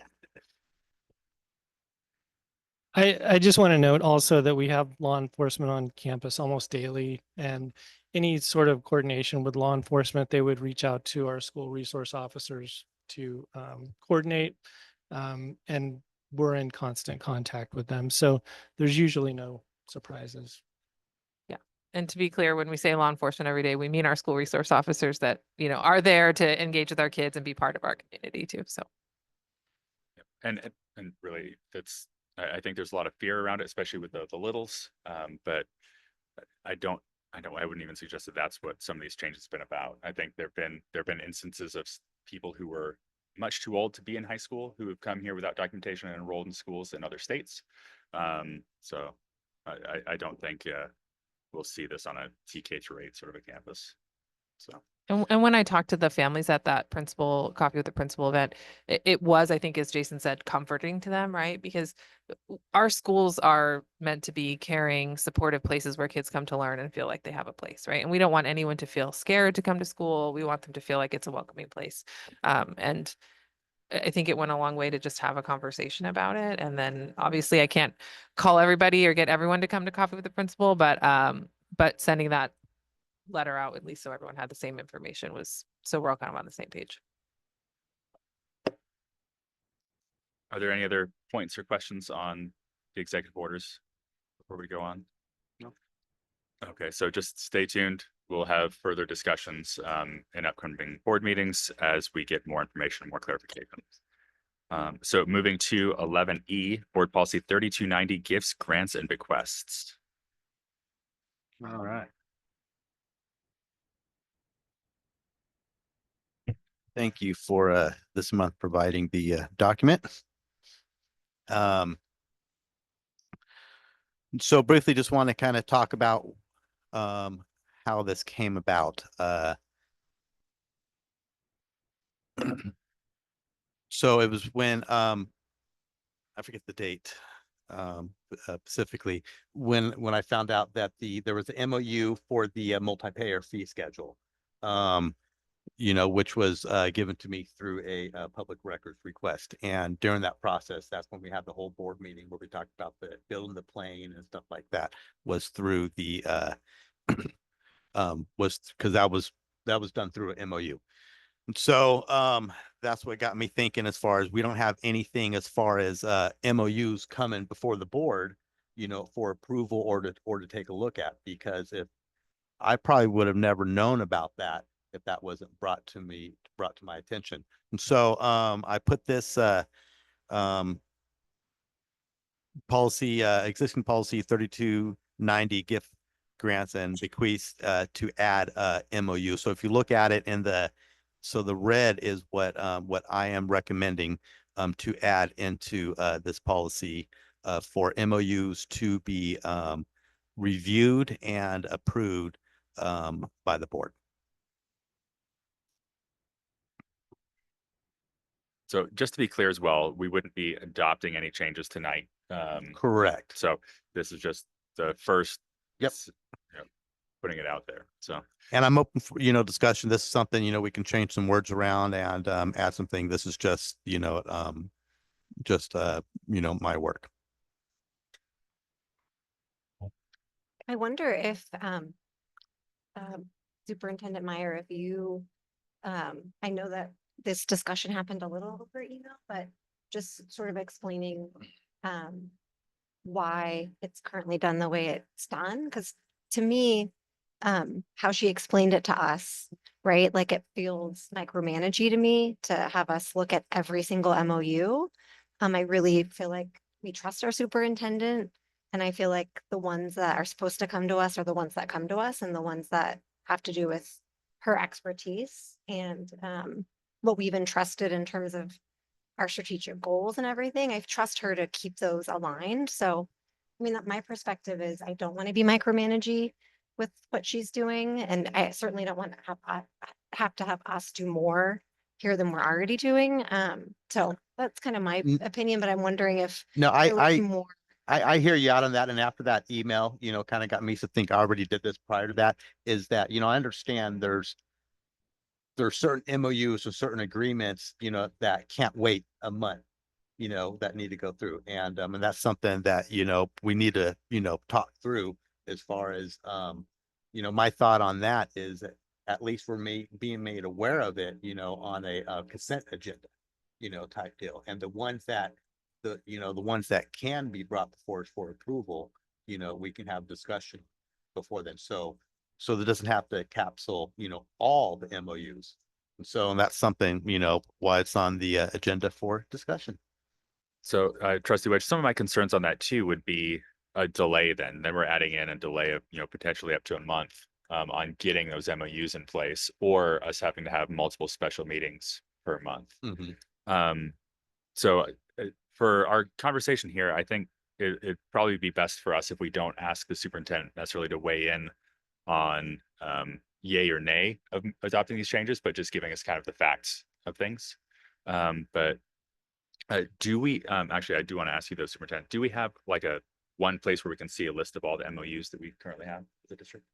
I just want to note also that we have law enforcement on campus almost daily, and any sort of coordination with law enforcement, they would reach out to our school resource officers to coordinate, and we're in constant contact with them. So there's usually no surprises. Yeah. And to be clear, when we say law enforcement every day, we mean our school resource officers that, are there to engage with our kids and be part of our community too. So. And really, I think there's a lot of fear around it, especially with the littles. But I wouldn't even suggest that that's what some of these changes have been about. I think there have been instances of people who were much too old to be in high school who have come here without documentation and enrolled in schools in other states. So I don't think we'll see this on a TK through 8 sort of a campus. So. And when I talked to the families at that coffee with the principal event, it was, I think, as Jason said, comforting to them, right? Because our schools are meant to be caring, supportive places where kids come to learn and feel like they have a place, right? And we don't want anyone to feel scared to come to school. We want them to feel like it's a welcoming place. And I think it went a long way to just have a conversation about it. And then obviously I can't call everybody or get everyone to come to coffee with the principal, but sending that letter out, at least so everyone had the same information, so we're all kind of on the same page. Are there any other points or questions on the executive orders before we go on? No. Okay, so just stay tuned. We'll have further discussions in upcoming board meetings as we get more information and more clarification. So moving to 11E, Board Policy 3290, gifts, grants, and bequests. All right. Thank you for this month providing the document. So briefly, just want to kind of talk about how this came about. So it was when I forget the date specifically when I found out that there was an MOU for the multi-payer fee schedule. Which was given to me through a public records request. And during that process, that's when we had the whole board meeting where we talked about the building the plane and stuff like that, was through the was because that was done through an MOU. And so that's what got me thinking as far as we don't have anything as far as MOUs coming before the board, for approval or to take a look at, because if I probably would have never known about that if that wasn't brought to my attention. And so I put this um policy, existing policy 3290 gift grants and bequeaths to add MOU. So if you look at it so the red is what I am recommending to add into this policy for MOUs to be reviewed and approved by the board. So just to be clear as well, we wouldn't be adopting any changes tonight. Correct. So this is just the first. Yep. Putting it out there. So. And I'm open for, discussion. This is something, we can change some words around and add something. This is just, my work. I wonder if, Superintendent Meyer, if you, I know that this discussion happened a little over email, but just sort of explaining, why it's currently done the way it's done. Because to me, how she explained it to us, right? Like it feels micromanagey to me to have us look at every single MOU. I really feel like we trust our superintendent. And I feel like the ones that are supposed to come to us are the ones that come to us, and the ones that have to do with her expertise and what we've entrusted in terms of our strategic goals and everything. I trust her to keep those aligned. So, I mean, my perspective is I don't want to be micromanagey with what she's doing. And I certainly don't want to have to have us do more here than we're already doing. So that's kind of my opinion, but I'm wondering if No, there was more. I hear you out on that. And after that email, kind of got me to think I already did this prior to that, is that, I understand there's certain MOUs or certain agreements, that can't wait a month, that need to go through. And that's something that, we need to, talk through as far as, my thought on that is that at least we're being made aware of it, on a consent agenda, type deal. And the ones that can be brought before us for approval, we can have discussion before then. So that doesn't have to capsule, all the MOUs. And that's something, why it's on the agenda for discussion. So, Trustee Wedge, some of my concerns on that too would be a delay then. Then we're adding in a delay of, potentially up to a month on getting those MOUs in place, or us having to have multiple special meetings per month. So for our conversation here, I think it'd probably be best for us if we don't ask the superintendent necessarily to weigh in on yay or nay of adopting these changes, but just giving us kind of the facts of things. But do we, actually, I do want to ask you though, Superintendent, do we have like one place where we can see a list of all the MOUs that we currently have as a district?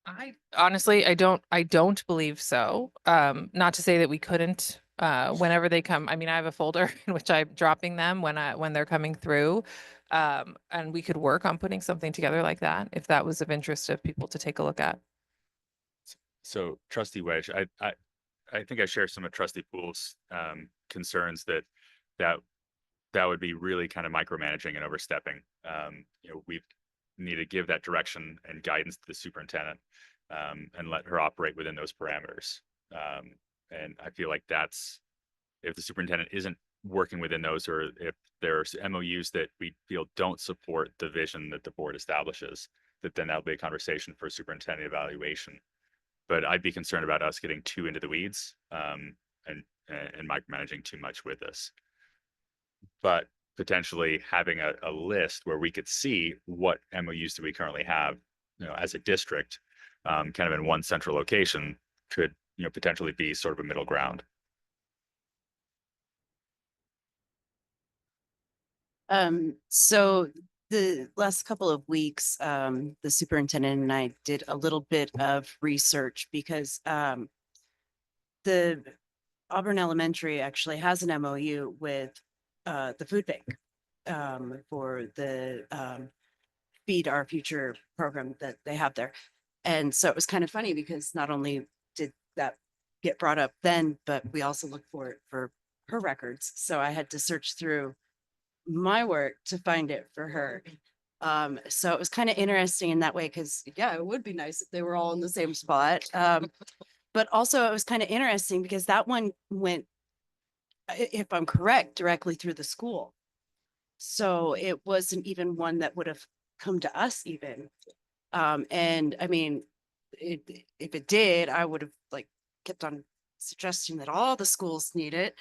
I honestly, I don't believe so. Not to say that we couldn't, whenever they come. I mean, I have a folder in which I'm dropping them when they're coming through. And we could work on putting something together like that if that was of interest of people to take a look at. So Trustee Wedge, I think I share some of Trustee Poole's concerns that would be really kind of micromanaging and overstepping. We need to give that direction and guidance to the superintendent and let her operate within those parameters. And I feel like if the superintendent isn't working within those, or if there's MOUs that we feel don't support the vision that the board establishes, then that'll be a conversation for superintendent evaluation. But I'd be concerned about us getting too into the weeds and micromanaging too much with this. But potentially having a list where we could see what MOUs do we currently have, as a district, kind of in one central location could, potentially be sort of a middle ground. So the last couple of weeks, the superintendent and I did a little bit of research because the Auburn Elementary actually has an MOU with the food bank for the Feed Our Future program that they have there. And so it was kind of funny because not only did that get brought up then, but we also look for it for her records. So I had to search through my work to find it for her. So it was kind of interesting in that way because yeah, it would be nice if they were all in the same spot. But also it was kind of interesting because that one went, if I'm correct, directly through the school. So it wasn't even one that would have come to us even. And I mean, if it did, I would have like kept on suggesting that all the schools need it.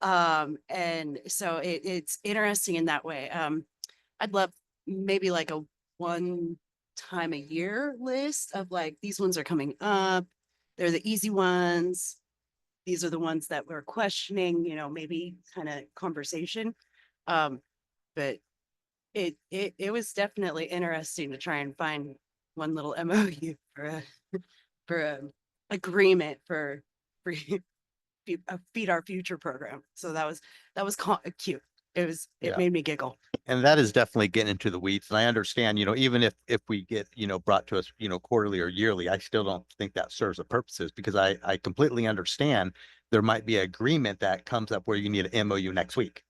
And so it's interesting in that way. I'd love maybe like a one time a year list of like, these ones are coming up. They're the easy ones. These are the ones that we're questioning, you know, maybe kind of conversation. But it was definitely interesting to try and find one little MOU for a agreement for a Feed Our Future program. So that was cute. It Yeah. made me giggle. And that is definitely getting into the weeds. And I understand, even if we get, brought to us, quarterly or yearly, I still don't think that serves the purposes because I completely understand there might be an agreement that comes up where you need an MOU next week.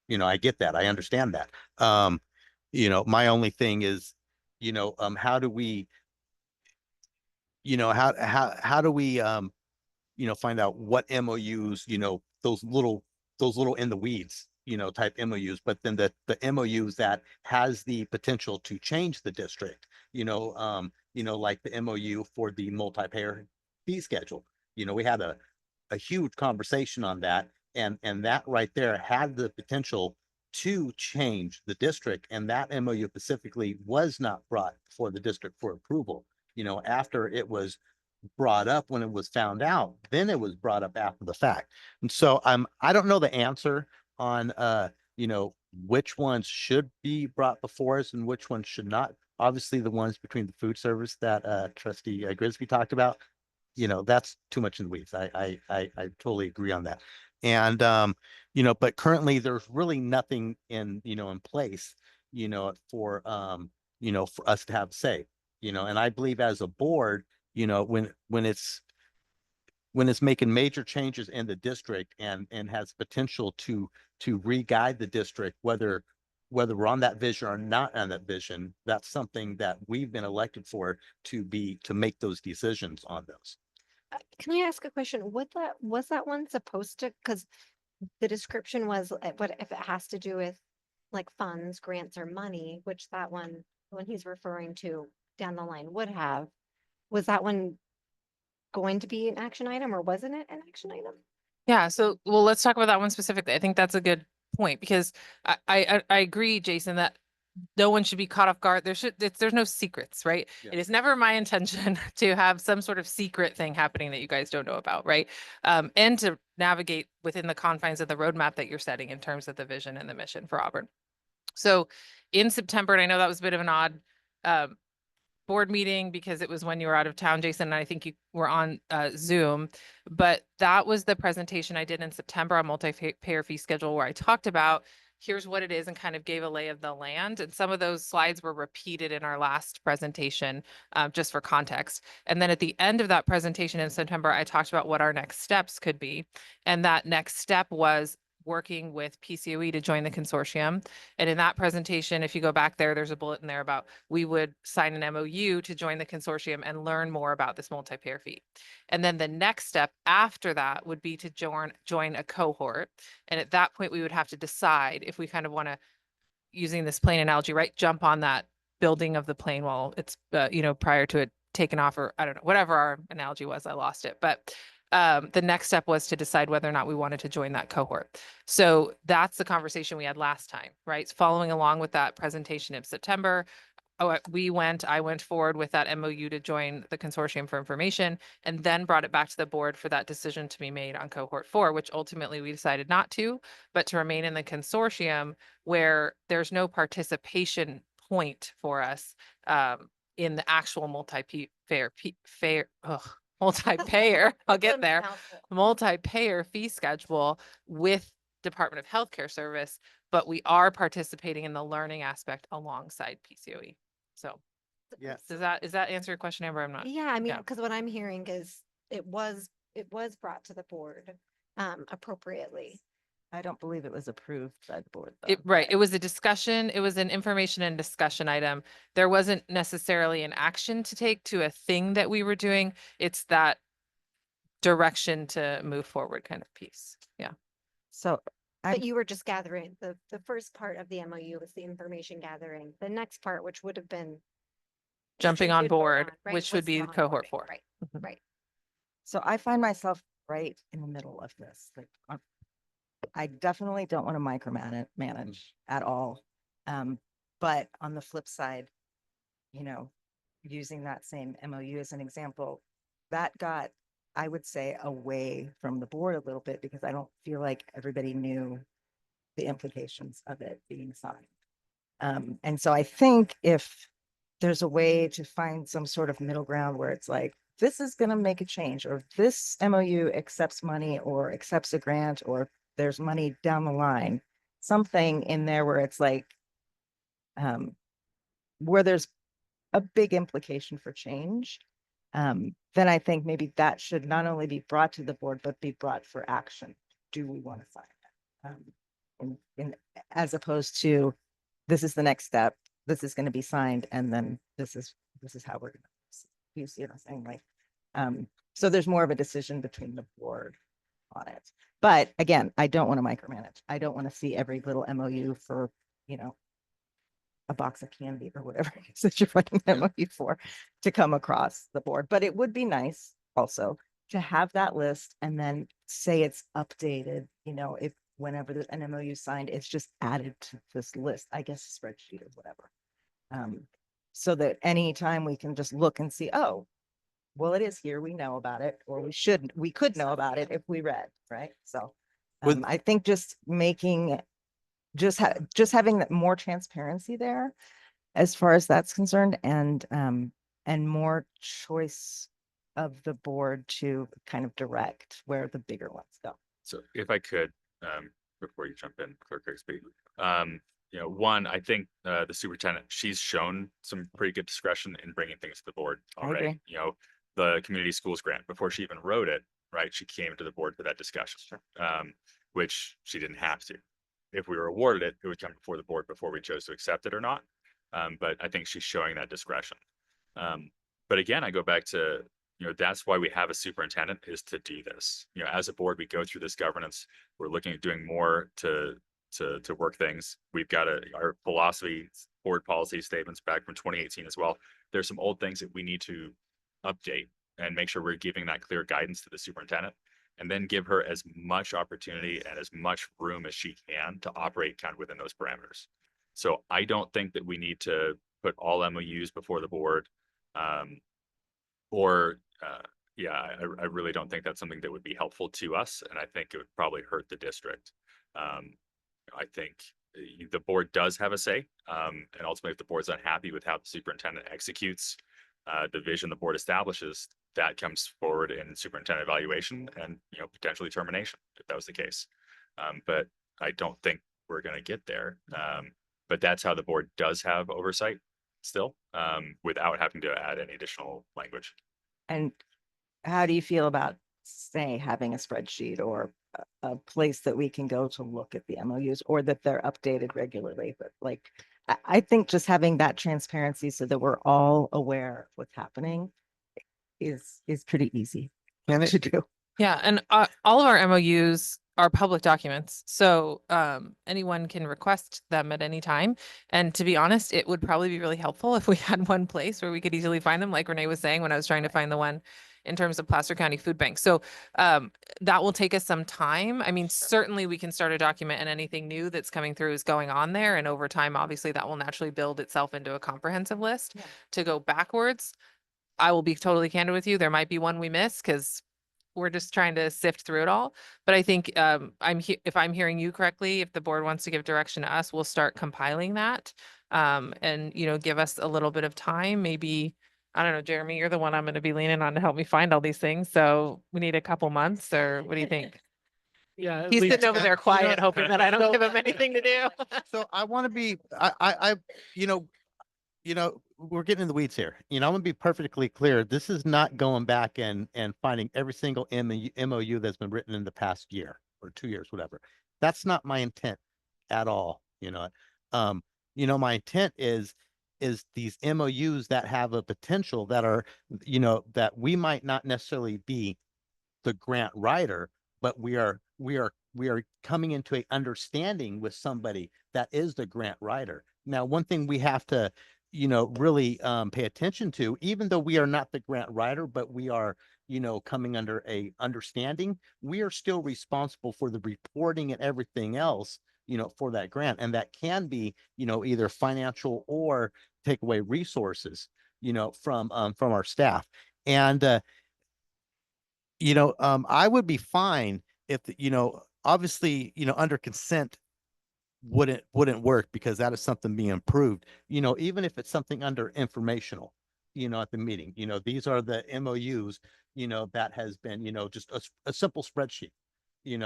I get that. I understand that. My only thing is, how do we, how do we, find out what MOUs, those little in the weeds, type MOUs, but then the MOUs that has the potential to change the district, like the MOU for the multi-payer fee schedule. We had a huge conversation on that, and that right there had the potential to change the district, and that MOU specifically was not brought before the district for approval. After it was brought up when it was found out, then it was brought up after the fact. And so I don't know the answer on which ones should be brought before us and which ones should not. Obviously the ones between the food service that Trustee Grisby talked about, that's too much in the weeds. I totally agree on that. And but currently there's really nothing in place, for us to have say, and I believe as a board, when it's making major changes in the district and has potential to re-guide the district, whether we're on that vision or not on that vision, that's something that we've been elected for to make those decisions on those. Can I ask a question? Was that one supposed to, because the description was, what if it has to do with like funds, grants or money, which that one, when he's referring to down the line would have, was that one going to be an action item or wasn't it an action item? Yeah, so well, let's talk about that one specifically. I think that's a good point because I agree, Jason, that no one should be caught off guard. There's no secrets, right? Yeah. It is never my intention to have some sort of secret thing happening that you guys don't know about, right? And to navigate within the confines of the roadmap that you're setting in terms of the vision and the mission for Auburn. So in September, and I know that was a bit of an odd board meeting because it was when you were out of town, Jason, and I think you were on Zoom, but that was the presentation I did in September on multi-payer fee schedule where I talked about here's what it is and kind of gave a lay of the land. And some of those slides were repeated in our last presentation, just for context. And then at the end of that presentation in September, I talked about what our next steps could be. And that next step was working with PCOE to join the consortium. And in that presentation, if you go back there, there's a bullet in there about we would sign an MOU to join the consortium and learn more about this multi-payer fee. And then the next step after that would be to join a cohort. And at that point, we would have to decide if we kind of want to, using this plane analogy, right, jump on that building of the plane while it's, prior to it taking off, or I don't know, whatever our analogy was, I lost it. But the next step was to decide whether or not we wanted to join that cohort. So that's the conversation we had last time, right? Following along with that presentation in September, I went forward with that MOU to join the consortium for information and then brought it back to the board for that decision to be made on cohort 4, which ultimately we decided not to, but to remain in the consortium where there's no participation point for us in the actual multi-payer, I'll get there, multi-payer fee schedule with Department of Healthcare Service, but we are participating in the learning aspect alongside PCOE. So Yeah. is that answer your question, Amber? I'm not. Yeah, I mean, yeah. because what I'm hearing is it was it was brought to the board appropriately. I don't believe it was approved by the board. It, though. right, it was a discussion, it was an information and discussion item. There wasn't necessarily an action to take to a thing that we were doing. It's that direction to move forward kind of piece. Yeah. So I'm, But you were just gathering, the first part of the MOU was the information gathering. The next part, which would have been Jumping we on did vote board, on, right, which would was be the cohort onboarding, 4. Right, Mhm. right. so I find myself right in the middle of this. Like, I definitely don't want to manage at all. But on the flip side, you know, using that same MOU as an example, that got, I would say, away from the board a little bit because I don't feel like everybody knew the implications of it being signed. And so I think if there's a way to find some sort of middle ground where it's like, this is going to make a change, or this MOU accepts money or accepts a grant, or there's money down the line, something in there where it's like, where there's a big implication for change, then I think maybe that should not only be brought to the board, but be brought for action. Do we want to sign it? As opposed to, this is the next step, this is going to be signed, and then this is how we're going to, you see what I'm saying? Like, so there's more of a decision between the board on it. But again, I don't want to micromanage. I don't want to see every little MOU for, you know, a box of candy or whatever it is that you're writing an MOU for to come across the board. But it would be nice also to have that list and then say it's updated, you know, if whenever there's an MOU signed, it's just added to this list, I guess, spreadsheet or whatever. So that anytime we can just look and see, oh, well, it is here, we know about it, or we could know about it if we read, right? So With- I think just making, just having that more transparency there as far as that's concerned, and more choice of the board to kind of direct where the bigger ones go. So if I could, before you jump in, Clerk Grigsby, you know, one, I think the superintendent, she's shown some pretty good discretion in bringing things to the board I already. agree. You know, the community schools grant, before she even wrote it, right, she came to the board for that discussion, which she didn't have to. If we were awarded it, it would come before the board before we chose to accept it or not. But I think she's showing that discretion. But again, I go back to, you know, that's why we have a superintendent, is to do this. You know, as a board, we go through this governance. We're looking at doing more to work things. We've got our philosophy, board policy statements back from 2018 as well. There's some old things that we need to update and make sure we're giving that clear guidance to the superintendent, and then give her as much opportunity and as much room as she can to operate kind of within those parameters. So I don't think that we need to put all MOUs before the board. Yeah, I really don't think that's something that would be helpful to us, and I think it would probably hurt the district. I think the board does have a say, and ultimately, if the board's unhappy with how the superintendent executes the vision the board establishes, that comes forward in superintendent evaluation and, you know, potentially termination if that was the case. But I don't think we're going to get there. But that's how the board does have oversight still, without having to add any additional language. And how do you feel about, say, having a spreadsheet or a place that we can go to look at the MOUs, or that they're updated regularly? But like, I think just having that transparency so that we're all aware of what's happening is pretty easy to do. Yeah, and all of our MOUs are public documents, so anyone can request them at any time. And to be honest, it would probably be really helpful if we had one place where we could easily find them, like Renee was saying when I was trying to find the one in terms of Placer County Food Bank. So that will take us some time. I mean, certainly we can start a document, and anything new that's coming through is going on there. And over time, obviously, that will naturally build itself into a comprehensive list. Yeah. To go backwards, I will be totally candid with you. There might be one we miss because we're just trying to sift through it all. But I think if I'm hearing you correctly, if the board wants to give direction to us, we'll start compiling that. And, you know, give us a little bit of time. Maybe, I don't know, Jeremy, you're the one I'm going to be leaning on to help me find all these things. So we need a couple months, or what do you think? Yeah. at He's least- sitting over there quiet, hoping that I don't So- give him anything to do. So I want to be, I, you know, you know, we're getting in the weeds here. You know, I'm gonna be perfectly clear. This is not going back and finding every single MOU that's been written in the past year or 2 years, whatever. That's not my intent at all. Um, my intent is these MOUs that have a potential that are, that we might not necessarily be the grant writer, but we are coming into a understanding with somebody that is the grant writer. Now, one thing we have to, really pay attention to, even though we are not the grant writer, but we are, coming under a understanding, we are still responsible for the reporting and everything else, for that grant. And that can be, either financial or take away resources, from our staff. And I would be fine if, obviously, under consent wouldn't work because that is something being improved, even if it's something under informational, at the meeting, these are the MOUs, that has been, just a simple spreadsheet,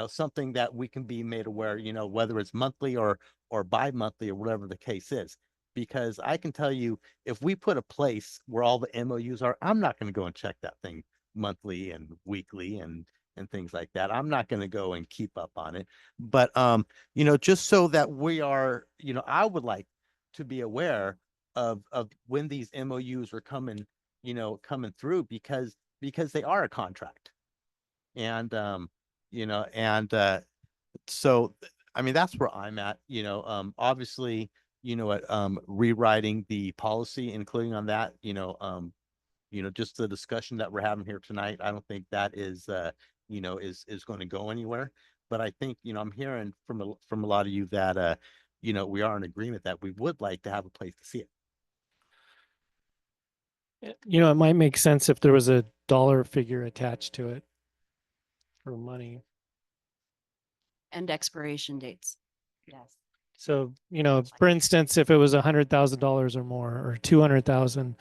something that we can be made aware, whether it's monthly or bi-monthly or whatever the case is. Because I can tell you, if we put a place where all the MOUs are, I'm not going to go and check that thing monthly and weekly and things like that. I'm not going to go and keep up on it. But just so that we are, I would like to be aware of when these MOUs are coming through because they are a contract. And so I mean that's where I'm at, obviously, rewriting the policy, including on that, just the discussion that we're having here tonight. I don't think that is is going to go anywhere. But I think, I'm hearing from a lot of you that we are in agreement that we would like to have a place to see it. It might make sense if there was a dollar figure attached to it for money. And expiration dates. Yes. So, for instance, if it was $100,000 or more, or 200,000,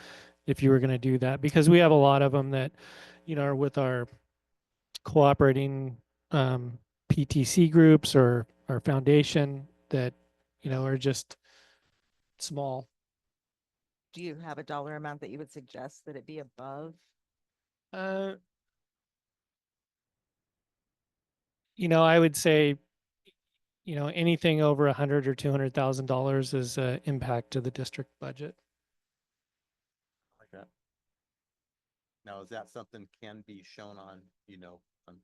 if you were going to do that, because we have a lot of them that, are with our cooperating PTC groups or our foundation that, are just small. Do you have a dollar amount that you would suggest that it be above? I would say, anything over $100,000 or $200,000 is an impact to the district budget. Like that. Now, is that something can be shown on,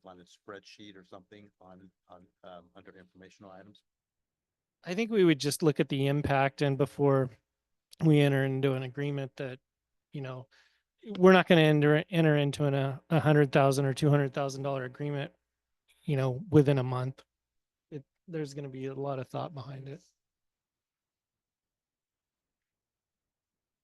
on a spreadsheet or something on under informational items? I think we would just look at the impact, and before we enter into an agreement that, we're not going to enter into a $100,000 or $200,000 agreement, within a month. There's going to be a lot of thought behind it.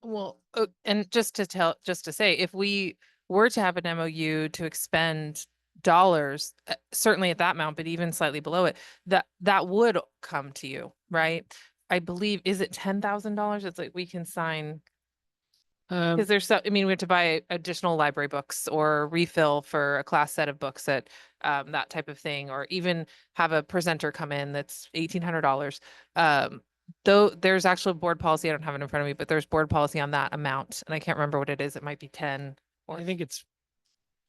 Well, and just to say, if we were to have an MOU to expend dollars, certainly at that amount, but even slightly below it, that would come to you, right? I believe, is it $10,000? It's like we can sign, because there's so, I mean, we have to buy additional library books or refill for a class set of books at that type of thing, or even have a presenter come in that's $1,800. Though there's actual board policy, I don't have it in front of me, but there's board policy on that amount, and I can't remember what it is. It might be 10 or I think it's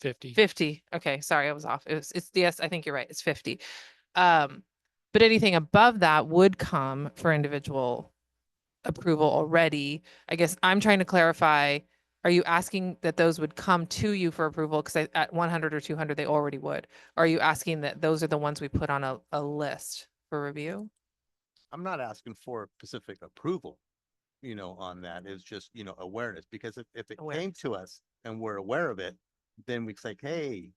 50. 50. Okay, sorry, I was off. It's yes, I think you're right. It's 50. But anything above that would come for individual approval already. I guess I'm trying to clarify, are you asking that those would come to you for approval? Because at 100 or 200, they already would. Or are you asking that those are the ones we put on a list for review? I'm not asking for specific approval, on that. It's just, awareness, because if it came Awareness. to us and we're aware of it, then we say, hey,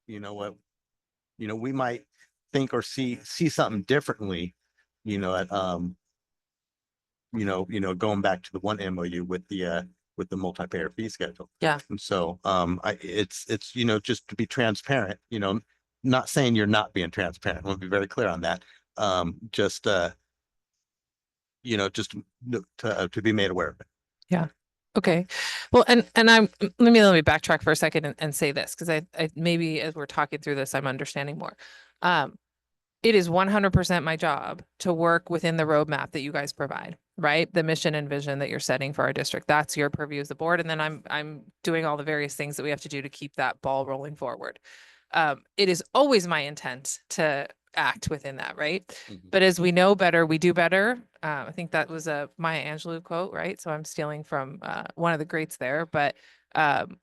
you know what, we might think or see something differently, at, going back to the one MOU with the multi-payer fee schedule. Yeah. And so, it's, just to be transparent, not saying you're not being transparent. I want to be very clear on that. Just to be made aware of it. Yeah. Okay. Well, and let me backtrack for a second and say this, because I maybe as we're talking through this, I'm understanding more. It is 100% my job to work within the roadmap that you guys provide. right? The mission and vision that you're setting for our district. That's your purview as the board. And then I'm doing all the various things that we have to do to keep that ball rolling forward. It is always my intent to act within that, right? Mhm. But as we know better, we do better. I think that was a Maya Angelou quote, right? So I'm stealing from one of the greats there. But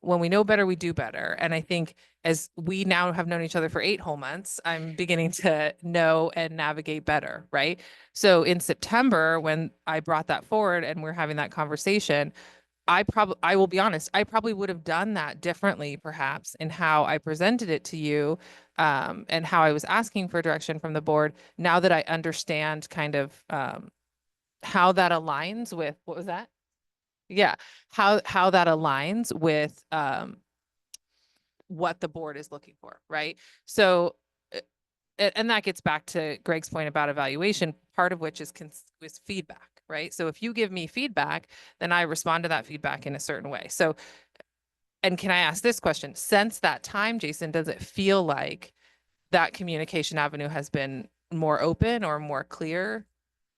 when we know better, we do better. And I think as we now have known each other for 8 whole months, I'm beginning to know and navigate better, right? So in September, when I brought that forward and we're having that conversation, I will be honest, I probably would have done that differently, perhaps, in how I presented it to you, and how I was asking for direction from the board. Now that I understand kind of how that aligns with, what was that? Yeah, how that aligns with what the board is looking for, right? So, and that gets back to Greg's point about evaluation, part of which is feedback, right? So if you give me feedback, then I respond to that feedback in a certain way. So, and can I ask this question? Since that time, Jason, does it feel like that communication avenue has been more open or more clear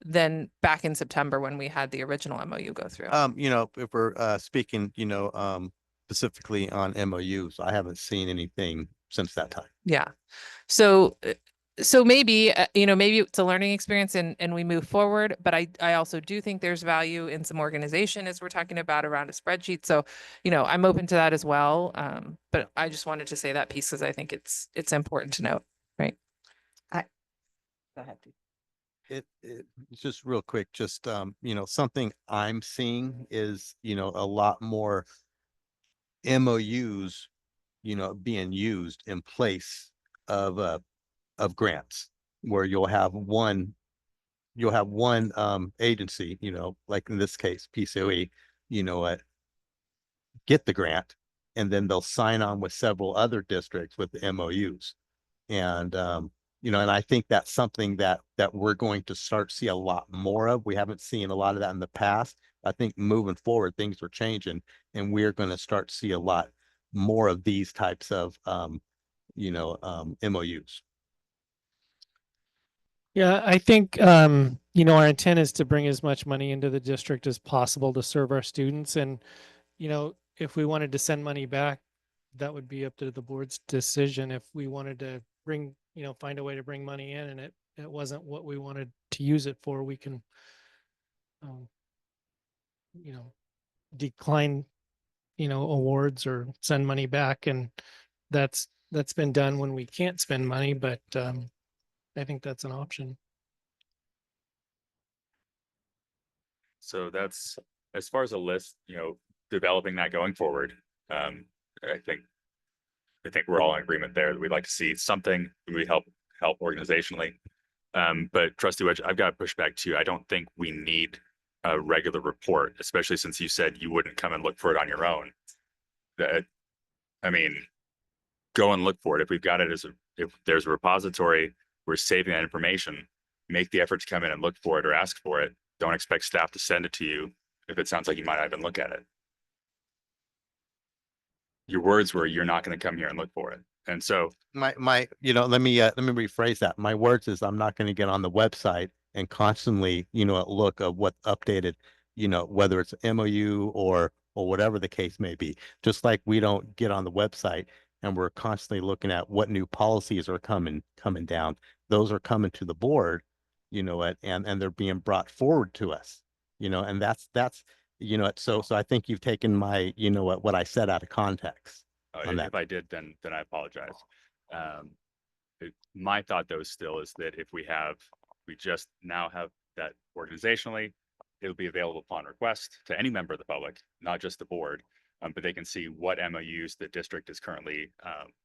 than back in September when we had the original MOU go through? You know, if we're speaking, specifically on MOUs, I haven't seen anything since that time. Yeah. So, so maybe, maybe it's a learning experience and we move forward, but I also do think there's value in some organization as we're talking about around a spreadsheet. So, I'm open to that as well. But I just wanted to say that piece because I think it's important to note, right? Go ahead. It just real quick, just something I'm seeing is, a lot more MOUs, being used in place of grants, where you'll have one agency, like in this case, PCOE, get the grant, and then they'll sign on with several other districts with the MOUs. And and I think that's something that we're going to start to see a lot more of. We haven't seen a lot of that in the past. I think moving forward, things are changing, and we're going to start to see a lot more of these types of MOUs. Yeah, I think, our intent is to bring as much money into the district as possible to serve our students. And, if we wanted to send money back, that would be up to the board's decision. If we wanted to find a way to bring money in and it wasn't what we wanted to use it for, we can, um, decline, awards or send money back. And that's been done when we can't spend money, but, I think that's an option. So that's, as far as a list, developing that going forward. I think we're all in agreement there that we'd like to see something that would help organizationally. But Trustee Wedge, I've got to push back too. I don't think we need a regular report, especially since you said you wouldn't come and look for it on your own. Go and look for it. If we've got it if there's a repository, we're saving that information. Make the effort to come in and look for it or ask for it. Don't expect staff to send it to you if it sounds like you might not even look at it. Your words were, you're not going to come here and look for it. And so Let me rephrase that. My words is, I'm not going to get on the website and constantly, look at what's updated, whether it's MOU or whatever the case may be. Just like we don't get on the website and we're constantly looking at what new policies are coming down. Those are coming to the board, and they're being brought forward to us, and that's so I think you've taken my, what I said out of context on that. if I did, then I apologize. My thought though still is that if we just now have that organizationally, it'll be available upon request to any member of the public, not just the board. But they can see what MOUs the district is currently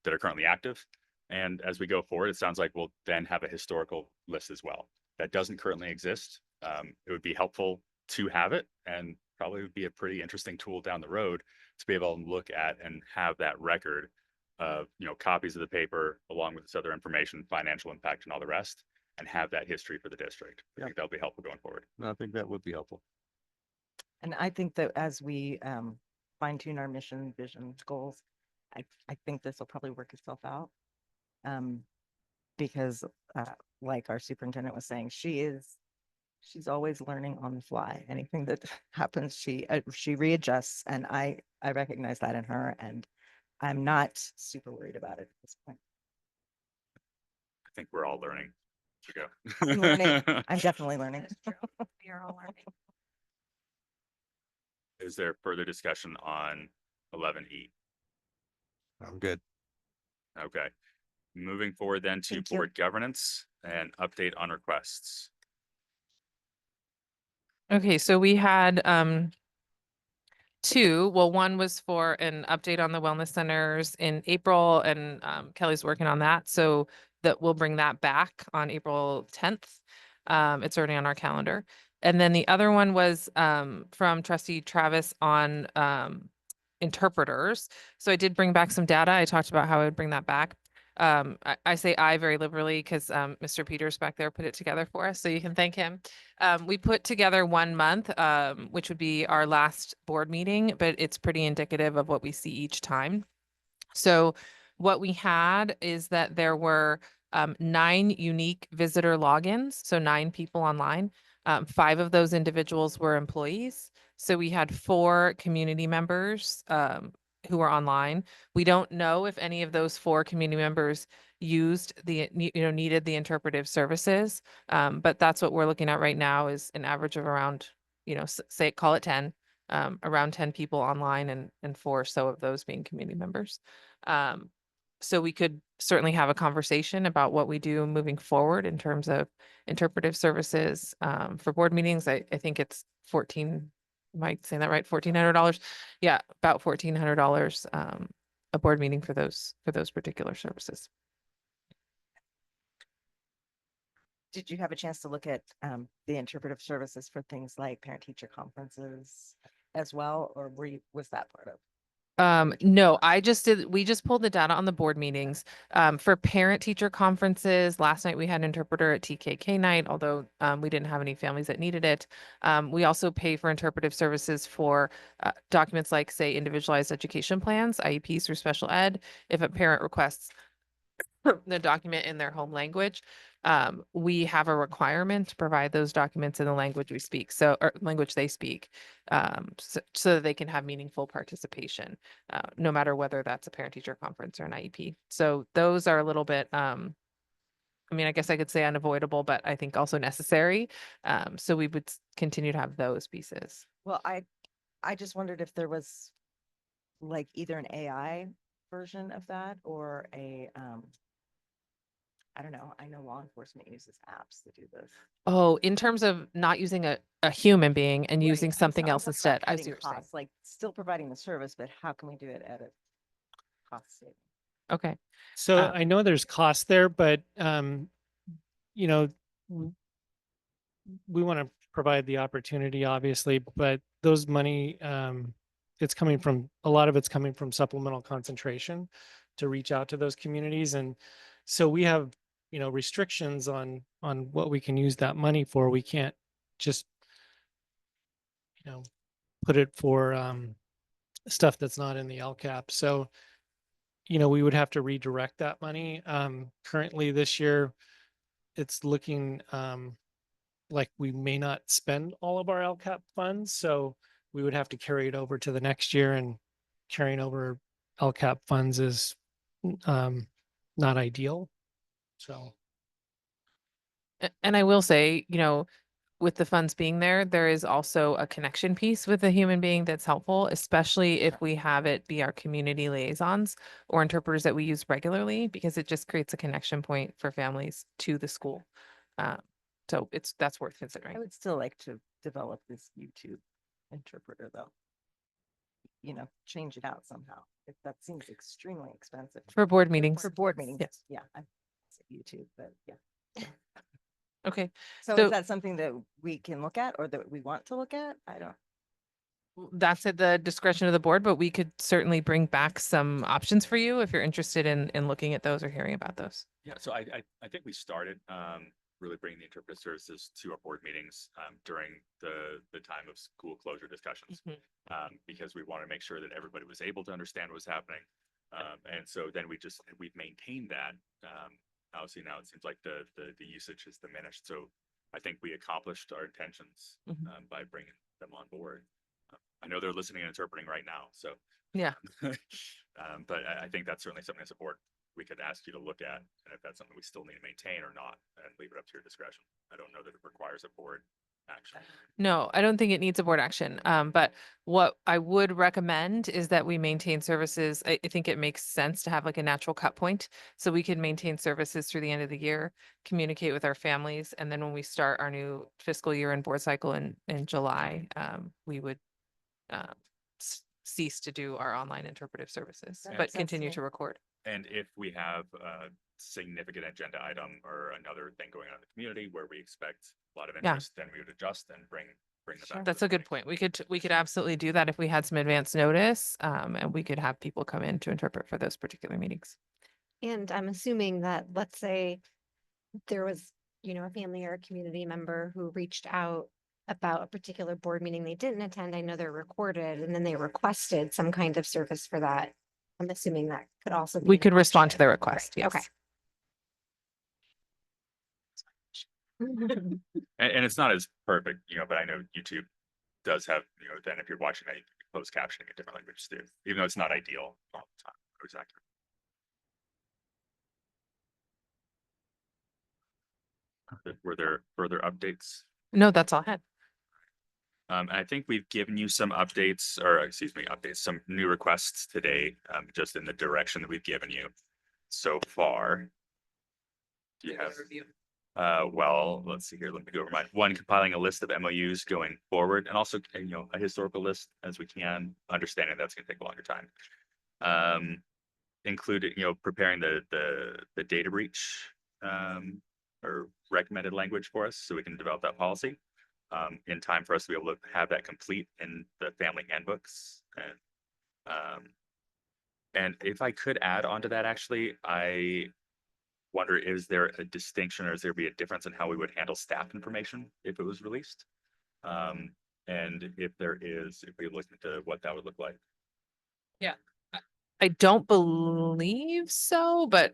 that are currently active. And as we go forward, it sounds like we'll then have a historical list as well. That doesn't currently exist. It would be helpful to have it, and probably would be a pretty interesting tool down the road to be able to look at and have that record of, copies of the paper along with this other information, financial impact and all the rest, and have that history for the district. I think that'll be helpful going forward. I think that would be helpful. And I think that as we fine tune our mission, vision, goals, I think this will probably work itself out. Because like our superintendent was saying, she is She's always learning on the fly. Anything that happens, she readjusts, and I recognize that in her, and I'm not super worried about it at this point. I think we're all learning. To go. I'm learning. I'm definitely learning. We are all learning. Is there further discussion on 11E? I'm good. Okay. Moving forward then to Thank you. board governance and update on requests. Okay, so we had two. Well, one was for an update on the wellness centers in April, and Kelly's working on that. So that we'll bring that back on April 10th. It's already on our calendar. And then the other one was from trustee Travis on interpreters. So I did bring back some data. I talked about how I would bring that back. I say I very liberally because Mr. Peters back there put it together for us, so you can thank him. We put together 1 month, which would be our last board meeting, but it's pretty indicative of what we see each time. So what we had is that there were 9 unique visitor logins, so 9 people online. 5 of those individuals were employees. So we had 4 community members who were online. We don't know if any of those 4 community members used needed the interpretive services. But that's what we're looking at right now is an average of around, say, call it 10, around 10 people online and 4 or so of those being community members. So we could certainly have a conversation about what we do moving forward in terms of interpretive services for board meetings. I think it's 14, am I saying that right? $1,400. Yeah, about $1,400 a board meeting for those particular services. Did you have a chance to look at the interpretive services for things like parent-teacher conferences as well, or was that part of? No, we just pulled the data on the board meetings. For parent teacher conferences, last night we had an interpreter at TKK night, although we didn't have any families that needed it. We also pay for interpretive services for documents like, say, individualized education plans, IEPs through special ed. If a parent requests the document in their home language, we have a requirement to provide those documents in the language we speak, or language they speak, so that they can have meaningful participation, no matter whether that's a parent-teacher conference or an IEP. So those are a little bit, I mean, I guess I could say unavoidable, but I think also necessary. So we would continue to have those pieces. Well, I just wondered if there was like either an AI version of that or I don't know. I know law enforcement uses apps to do this. Oh, in terms of not using a human being and Right, using I'm something I'm else talking instead. about I cutting see what you're saying. costs, like still providing the service, but how can we do it at a cost saving? Okay. So Um, I know there's cost there, but you know, we want to provide the opportunity, obviously, but those money, it's coming from, a lot of it's coming from supplemental concentration to reach out to those communities. And so we have, restrictions on what we can use that money for. We can't just, put it for stuff that's not in the LCAP. So, we would have to redirect that money. Currently this year, it's looking like we may not spend all of our LCAP funds, so we would have to carry it over to the next year, and carrying over LCAP funds is not ideal. So And I will say, with the funds being there, there is also a connection piece with a human being that's helpful, especially if we have it be our community liaisons or interpreters that we use regularly, because it just creates a connection point for families to the school. So that's worth I considering. would still like to develop this YouTube interpreter though. Change it out somehow. If that seems extremely expensive. For board meetings. For board meetings. Yes. Yeah, I say YouTube, but yeah. Okay. So So- is that something that we can look at or that we want to look at? I don't. That's at the discretion of the board, but we could certainly bring back some options for you if you're interested in looking at those or hearing about those. Yeah, so I think we started really bringing the interpretive services to our board meetings during the time of school closure discussions. Because we want to make sure that everybody was able to understand what was happening. And so then we've maintained that. Obviously now it seems like the usage is diminished. So I think we accomplished our intentions Mhm. by bringing them on board. I know they're listening and interpreting right now, so. Yeah. But I think that's certainly something as a board we could ask you to look at, and if that's something we still need to maintain or not, and leave it up to your discretion. I don't know that it requires a board action. No, I don't think it needs a board action. But what I would recommend is that we maintain services. I think it makes sense to have like a natural cut point. So we can maintain services through the end of the year, communicate with our families. And then when we start our new fiscal year and board cycle in July, we would uh, cease to do our online interpretive services, That but makes sense to continue me. to record. And if we have a significant agenda item or another thing going on in the community where we expect a lot of Yeah. interest, then we would adjust and bring them Sure. back. to That's the a good meeting. point. We could absolutely do that if we had some advance notice, and we could have people come in to interpret for those particular meetings. And I'm assuming that, let's say there was, a family or a community member who reached out about a particular board meeting they didn't attend. I know they're recorded, and then they requested some kind of service for that. I'm assuming that could also be. We an could respond to option. their request, Right, yes. Okay. And it's not as perfect, but I know YouTube does have, then if you're watching that, you can close captioning in different languages too, even though it's not ideal all the time. Exactly. Were there further updates? No, that's all I had. I think we've given you some updates, or excuse me, some new requests today, just in the direction that we've given you so far. Do you have? Well, let's see here. Let me go over mine. One, compiling a list of MOUs going forward, and also, a historical list as we can, understanding that's going to take a longer time. Including, preparing the data breach, or recommended language for us, so we can develop that policy in time for us to be able to have that complete in the family handbooks. And if I could add on to that, actually, I wonder, is there a distinction or is there be a difference in how we would handle staff information if it was released? And if there is, if we look into what that would look like. I don't believe so, but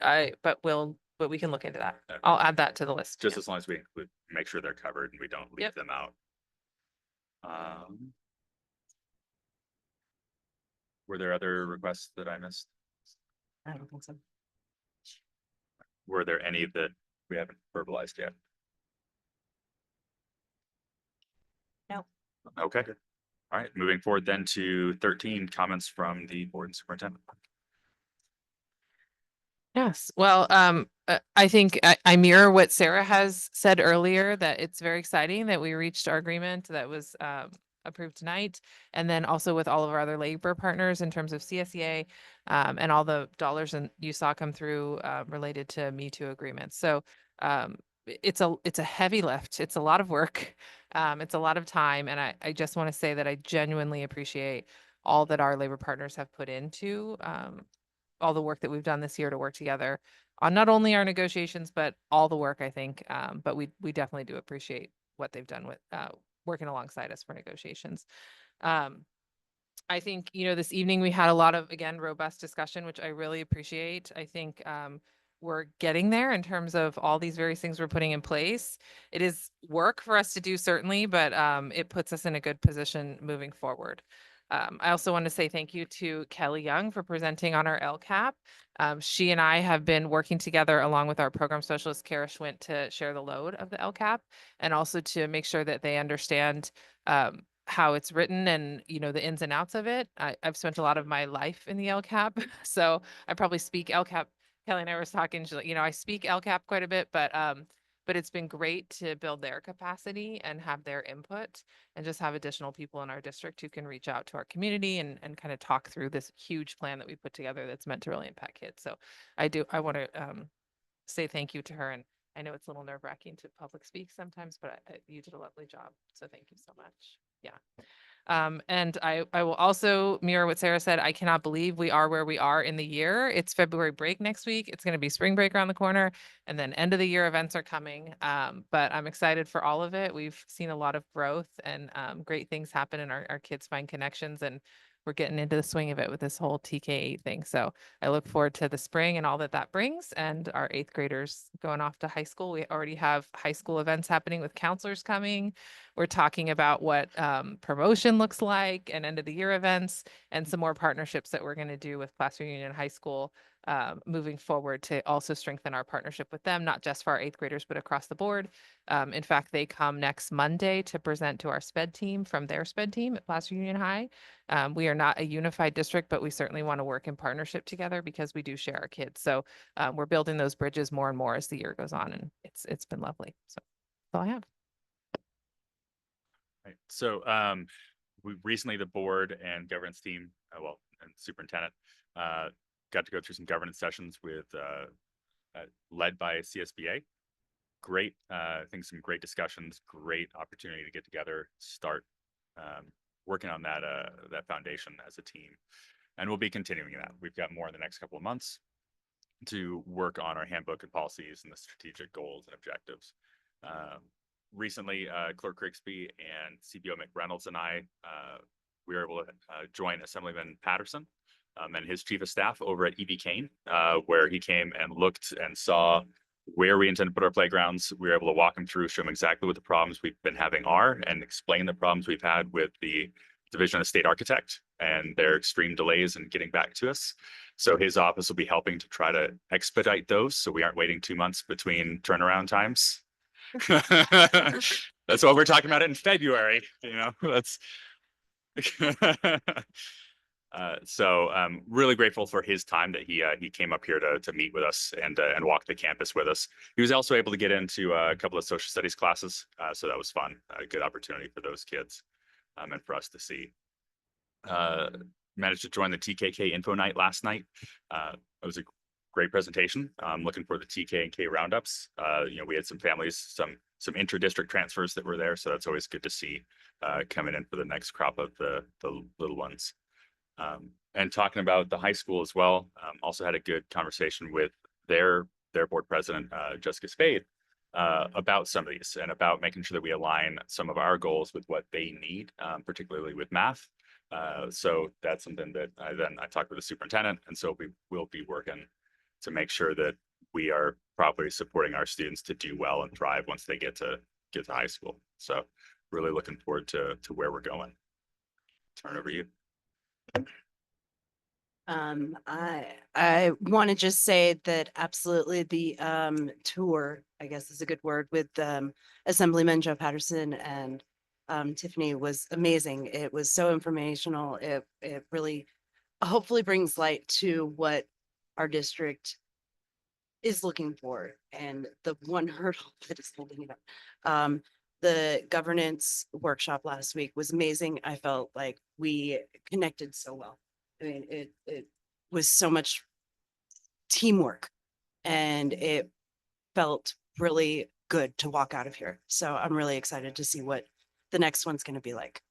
we can look into that. Okay. I'll add that to the list. Just yeah. as long as we include, make sure they're covered and we don't leave Yep. them out. Were there other requests that I missed? I don't think so. Were there any that we haven't verbalized yet? No. Okay. All right, moving forward then to 13, comments from the board and superintendent. Yes, well, I think I mirror what Sarah has said earlier, that it's very exciting that we reached our agreement that was approved tonight. And then also with all of our other labor partners in terms of CSEA, and all the dollars and you saw come through related to Me Too agreements. So it's a heavy lift. It's a lot of work. It's a lot of time. And I just want to say that I genuinely appreciate all that our labor partners have put into all the work that we've done this year to work together on not only our negotiations, but all the work, I think. But we definitely do appreciate what they've done with working alongside us for negotiations. I think, this evening we had a lot of, again, robust discussion, which I really appreciate. I think we're getting there in terms of all these various things we're putting in place. It is work for us to do, certainly, but it puts us in a good position moving forward. I also want to say thank you to Kelly Young for presenting on our LCAP. She and I have been working together along with our program specialist, Kara Schwint, to share the load of the LCAP and also to make sure that they understand how it's written and, the ins and outs of it. I've spent a lot of my life in the LCAP, so I probably speak LCAP. Kelly and I was talking, she's like, I speak LCAP quite a bit, but it's been great to build their capacity and have their input and just have additional people in our district who can reach out to our community and kind of talk through this huge plan that we put together that's meant to really impact kids. So I want to say thank you to her. And I know it's a little nerve wracking to public speak sometimes, but you did a lovely job. So thank you so much. Yeah. And I will also mirror what Sarah said. I cannot believe we are where we are in the year. It's February break next week. It's going to be spring break around the corner, and then end of the year events are coming. But I'm excited for all of it. We've seen a lot of growth and great things happen, and our kids find connections. And we're getting into the swing of it with this whole TK thing. So I look forward to the spring and all that that brings, and our 8th graders going off to high school. We already have high school events happening with counselors coming. We're talking about what promotion looks like and end of the year events, and some more partnerships that we're going to do with Class Union High School moving forward to also strengthen our partnership with them, not just for our 8th graders, but across the board. In fact, they come next Monday to present to our SPED team from their SPED team at Placer Union High. We are not a unified district, but we certainly want to work in partnership together because we do share our kids. So we're building those bridges more and more as the year goes on, and it's been lovely. So that's all I have. Right. So we recently, the board and governance team, and superintendent, got to go through some governance sessions with led by CSBA. Great, I think some great discussions, great opportunity to get together, start working on that that foundation as a team. And we'll be continuing that. We've got more in the next couple of months to work on our handbook and policies and the strategic goals and objectives. Recently, Clerk Grigsby and CBO McReynolds and I, we were able to join Assemblyman Patterson and his chief of staff over at EB Kane, where he came and looked and saw where we intend to put our playgrounds. We were able to walk him through, show him exactly what the problems we've been having are, and explain the problems we've had with the Division of State Architect and their extreme delays in getting back to us. So his office will be helping to try to expedite those, so we aren't waiting 2 months between turnaround times. That's what we're talking about in February, that's so I'm really grateful for his time that he came up here to meet with us and walk the campus with us. He was also able to get into a couple of social studies classes, so that was fun. A good opportunity for those kids and for us to see. Managed to join the TKK info night last night. It was a great presentation. I'm looking for the TK and K roundups. We had some families, some inter-district transfers that were there, so that's always good to see coming in for the next crop of the little ones. And talking about the high school as well, also had a good conversation with their board president, Jessica Spade, about some of these and about making sure that we align some of our goals with what they need, particularly with math. So that's something that I talked with the superintendent, and so we will be working to make sure that we are properly supporting our students to do well and thrive once they get to high school. So really looking forward to where we're going. Turn over to you. I want to just say that absolutely the tour, I guess is a good word, with Assemblyman Joe Patterson and Tiffany was amazing. It was so informational. It really hopefully brings light to what our district is looking for and the one hurdle that is holding it up. The governance workshop last week was amazing. I felt like we connected so well. I mean, it was so much teamwork, and it felt really good to walk out of here. So I'm really excited to see what the next one's going to be like.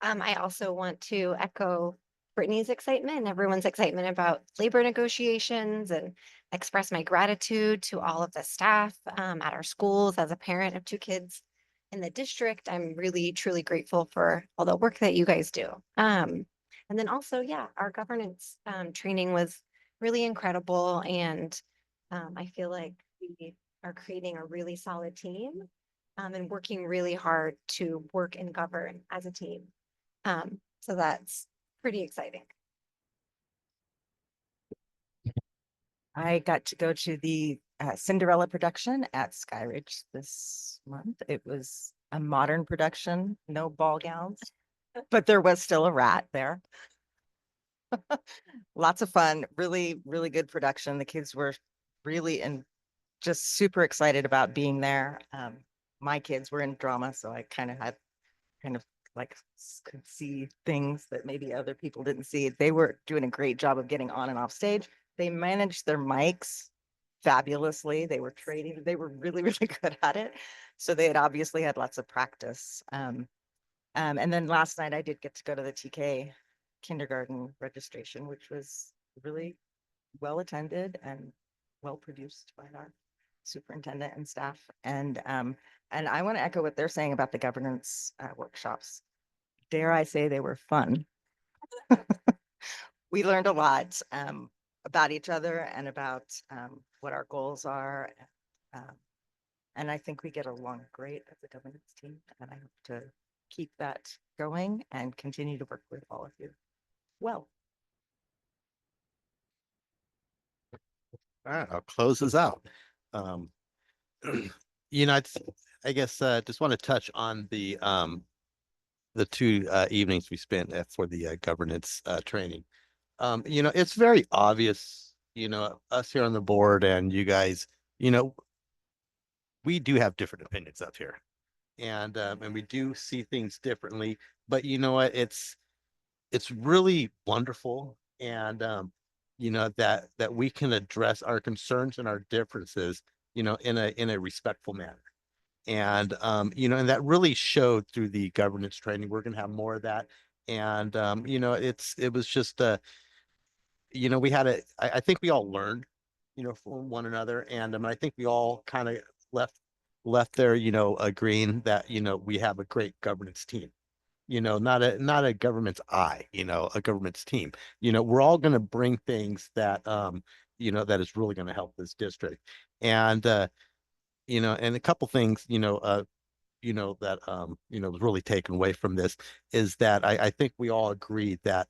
I also want to echo Brittany's excitement and everyone's excitement about labor negotiations and express my gratitude to all of the staff at our schools. As a parent of 2 kids in the district, I'm really, truly grateful for all the work that you guys do. And then also, yeah, our governance training was really incredible. And I feel like we are creating a really solid team and working really hard to work and govern as a team. So that's pretty exciting. I got to go to the Cinderella production at Skyridge this month. It was a modern production, no ball gowns, but there was still a rat there. Lots of fun, really, really good production. The kids were really and just super excited about being there. My kids were in drama, so I kind of like could see things that maybe other people didn't see. They were doing a great job of getting on and off stage. They managed their mics fabulously. They were trading. They were really, really good at it. So they had obviously had lots of practice. And then last night I did get to go to the TK kindergarten registration, which was really well attended and well produced by our superintendent and staff. And I want to echo what they're saying about the governance workshops. dare I say they were fun. We learned a lot about each other and about what our goals are. um, And I think we get along great as a governance team, and I hope to keep that going and continue to work with all of you. Well, All right, I'll close this out. Um, I guess, just want to touch on the two, evenings we spent for the governance, training. It's very obvious, us here on the board and you guys, you know, we do have different opinions up here. And we do see things differently, but you know what? It's really wonderful. And, that we can address our concerns and our differences, in a respectful manner. And that really showed through the governance training. We're going to have more of that. And, it was just, we had I think we all learned, from one another. And I think we all kind of left there, agreeing that, we have a great governance team, not a government's eye, a government's team. We're all going to bring things that, that is really going to help this district. And, and a couple things, that, was really taken away from this is that I think we all agree that,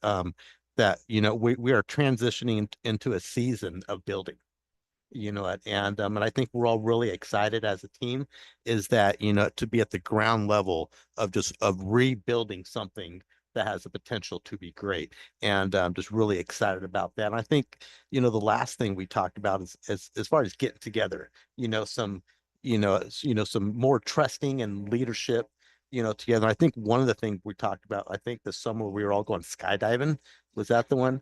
we are transitioning into a season of building. And I think we're all really excited as a team is that, to be at the ground level of rebuilding something that has the potential to be great. And I'm just really excited about that. And I think, the last thing we talked about is as far as getting together, some more trusting and leadership, together. I think one of the things we talked about, I think the summer we were all going skydiving. Was that the one?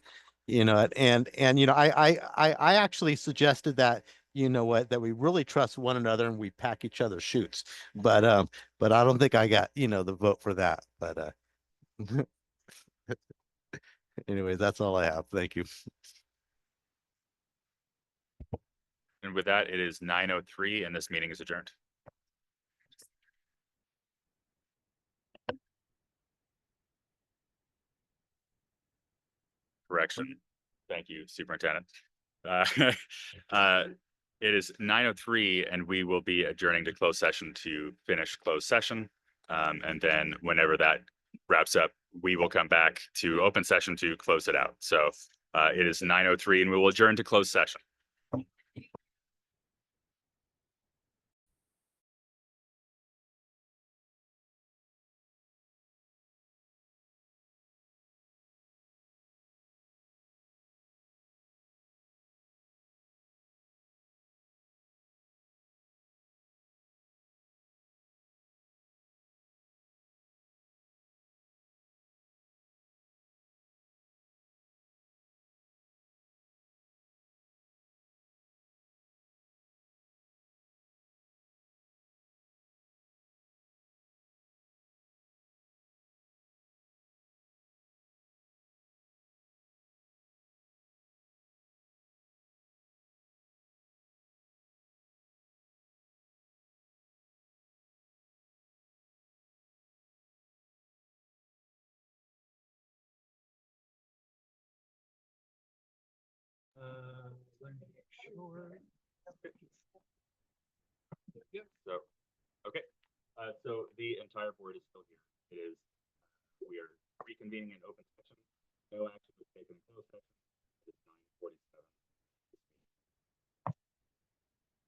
I actually suggested that, that we really trust one another and we pack each other's chutes. But I don't think I got, the vote for that. But anyway, that's all I have. Thank you. And with that, it is 9:03 and this meeting is adjourned. Correction. Thank you, Superintendent. Uh, uh, It is 9:03 and we will be adjourning to closed session to finish closed session. And then whenever that wraps up, we will come back to open session to close it out. So it is 9:03 and we will adjourn to closed session. So, okay. So the entire board is still here. It is, we are reconvening in open session. No action was taken in closed session. It is 9:47.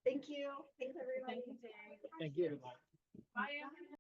Thank you. Thanks, everybody. Thank you.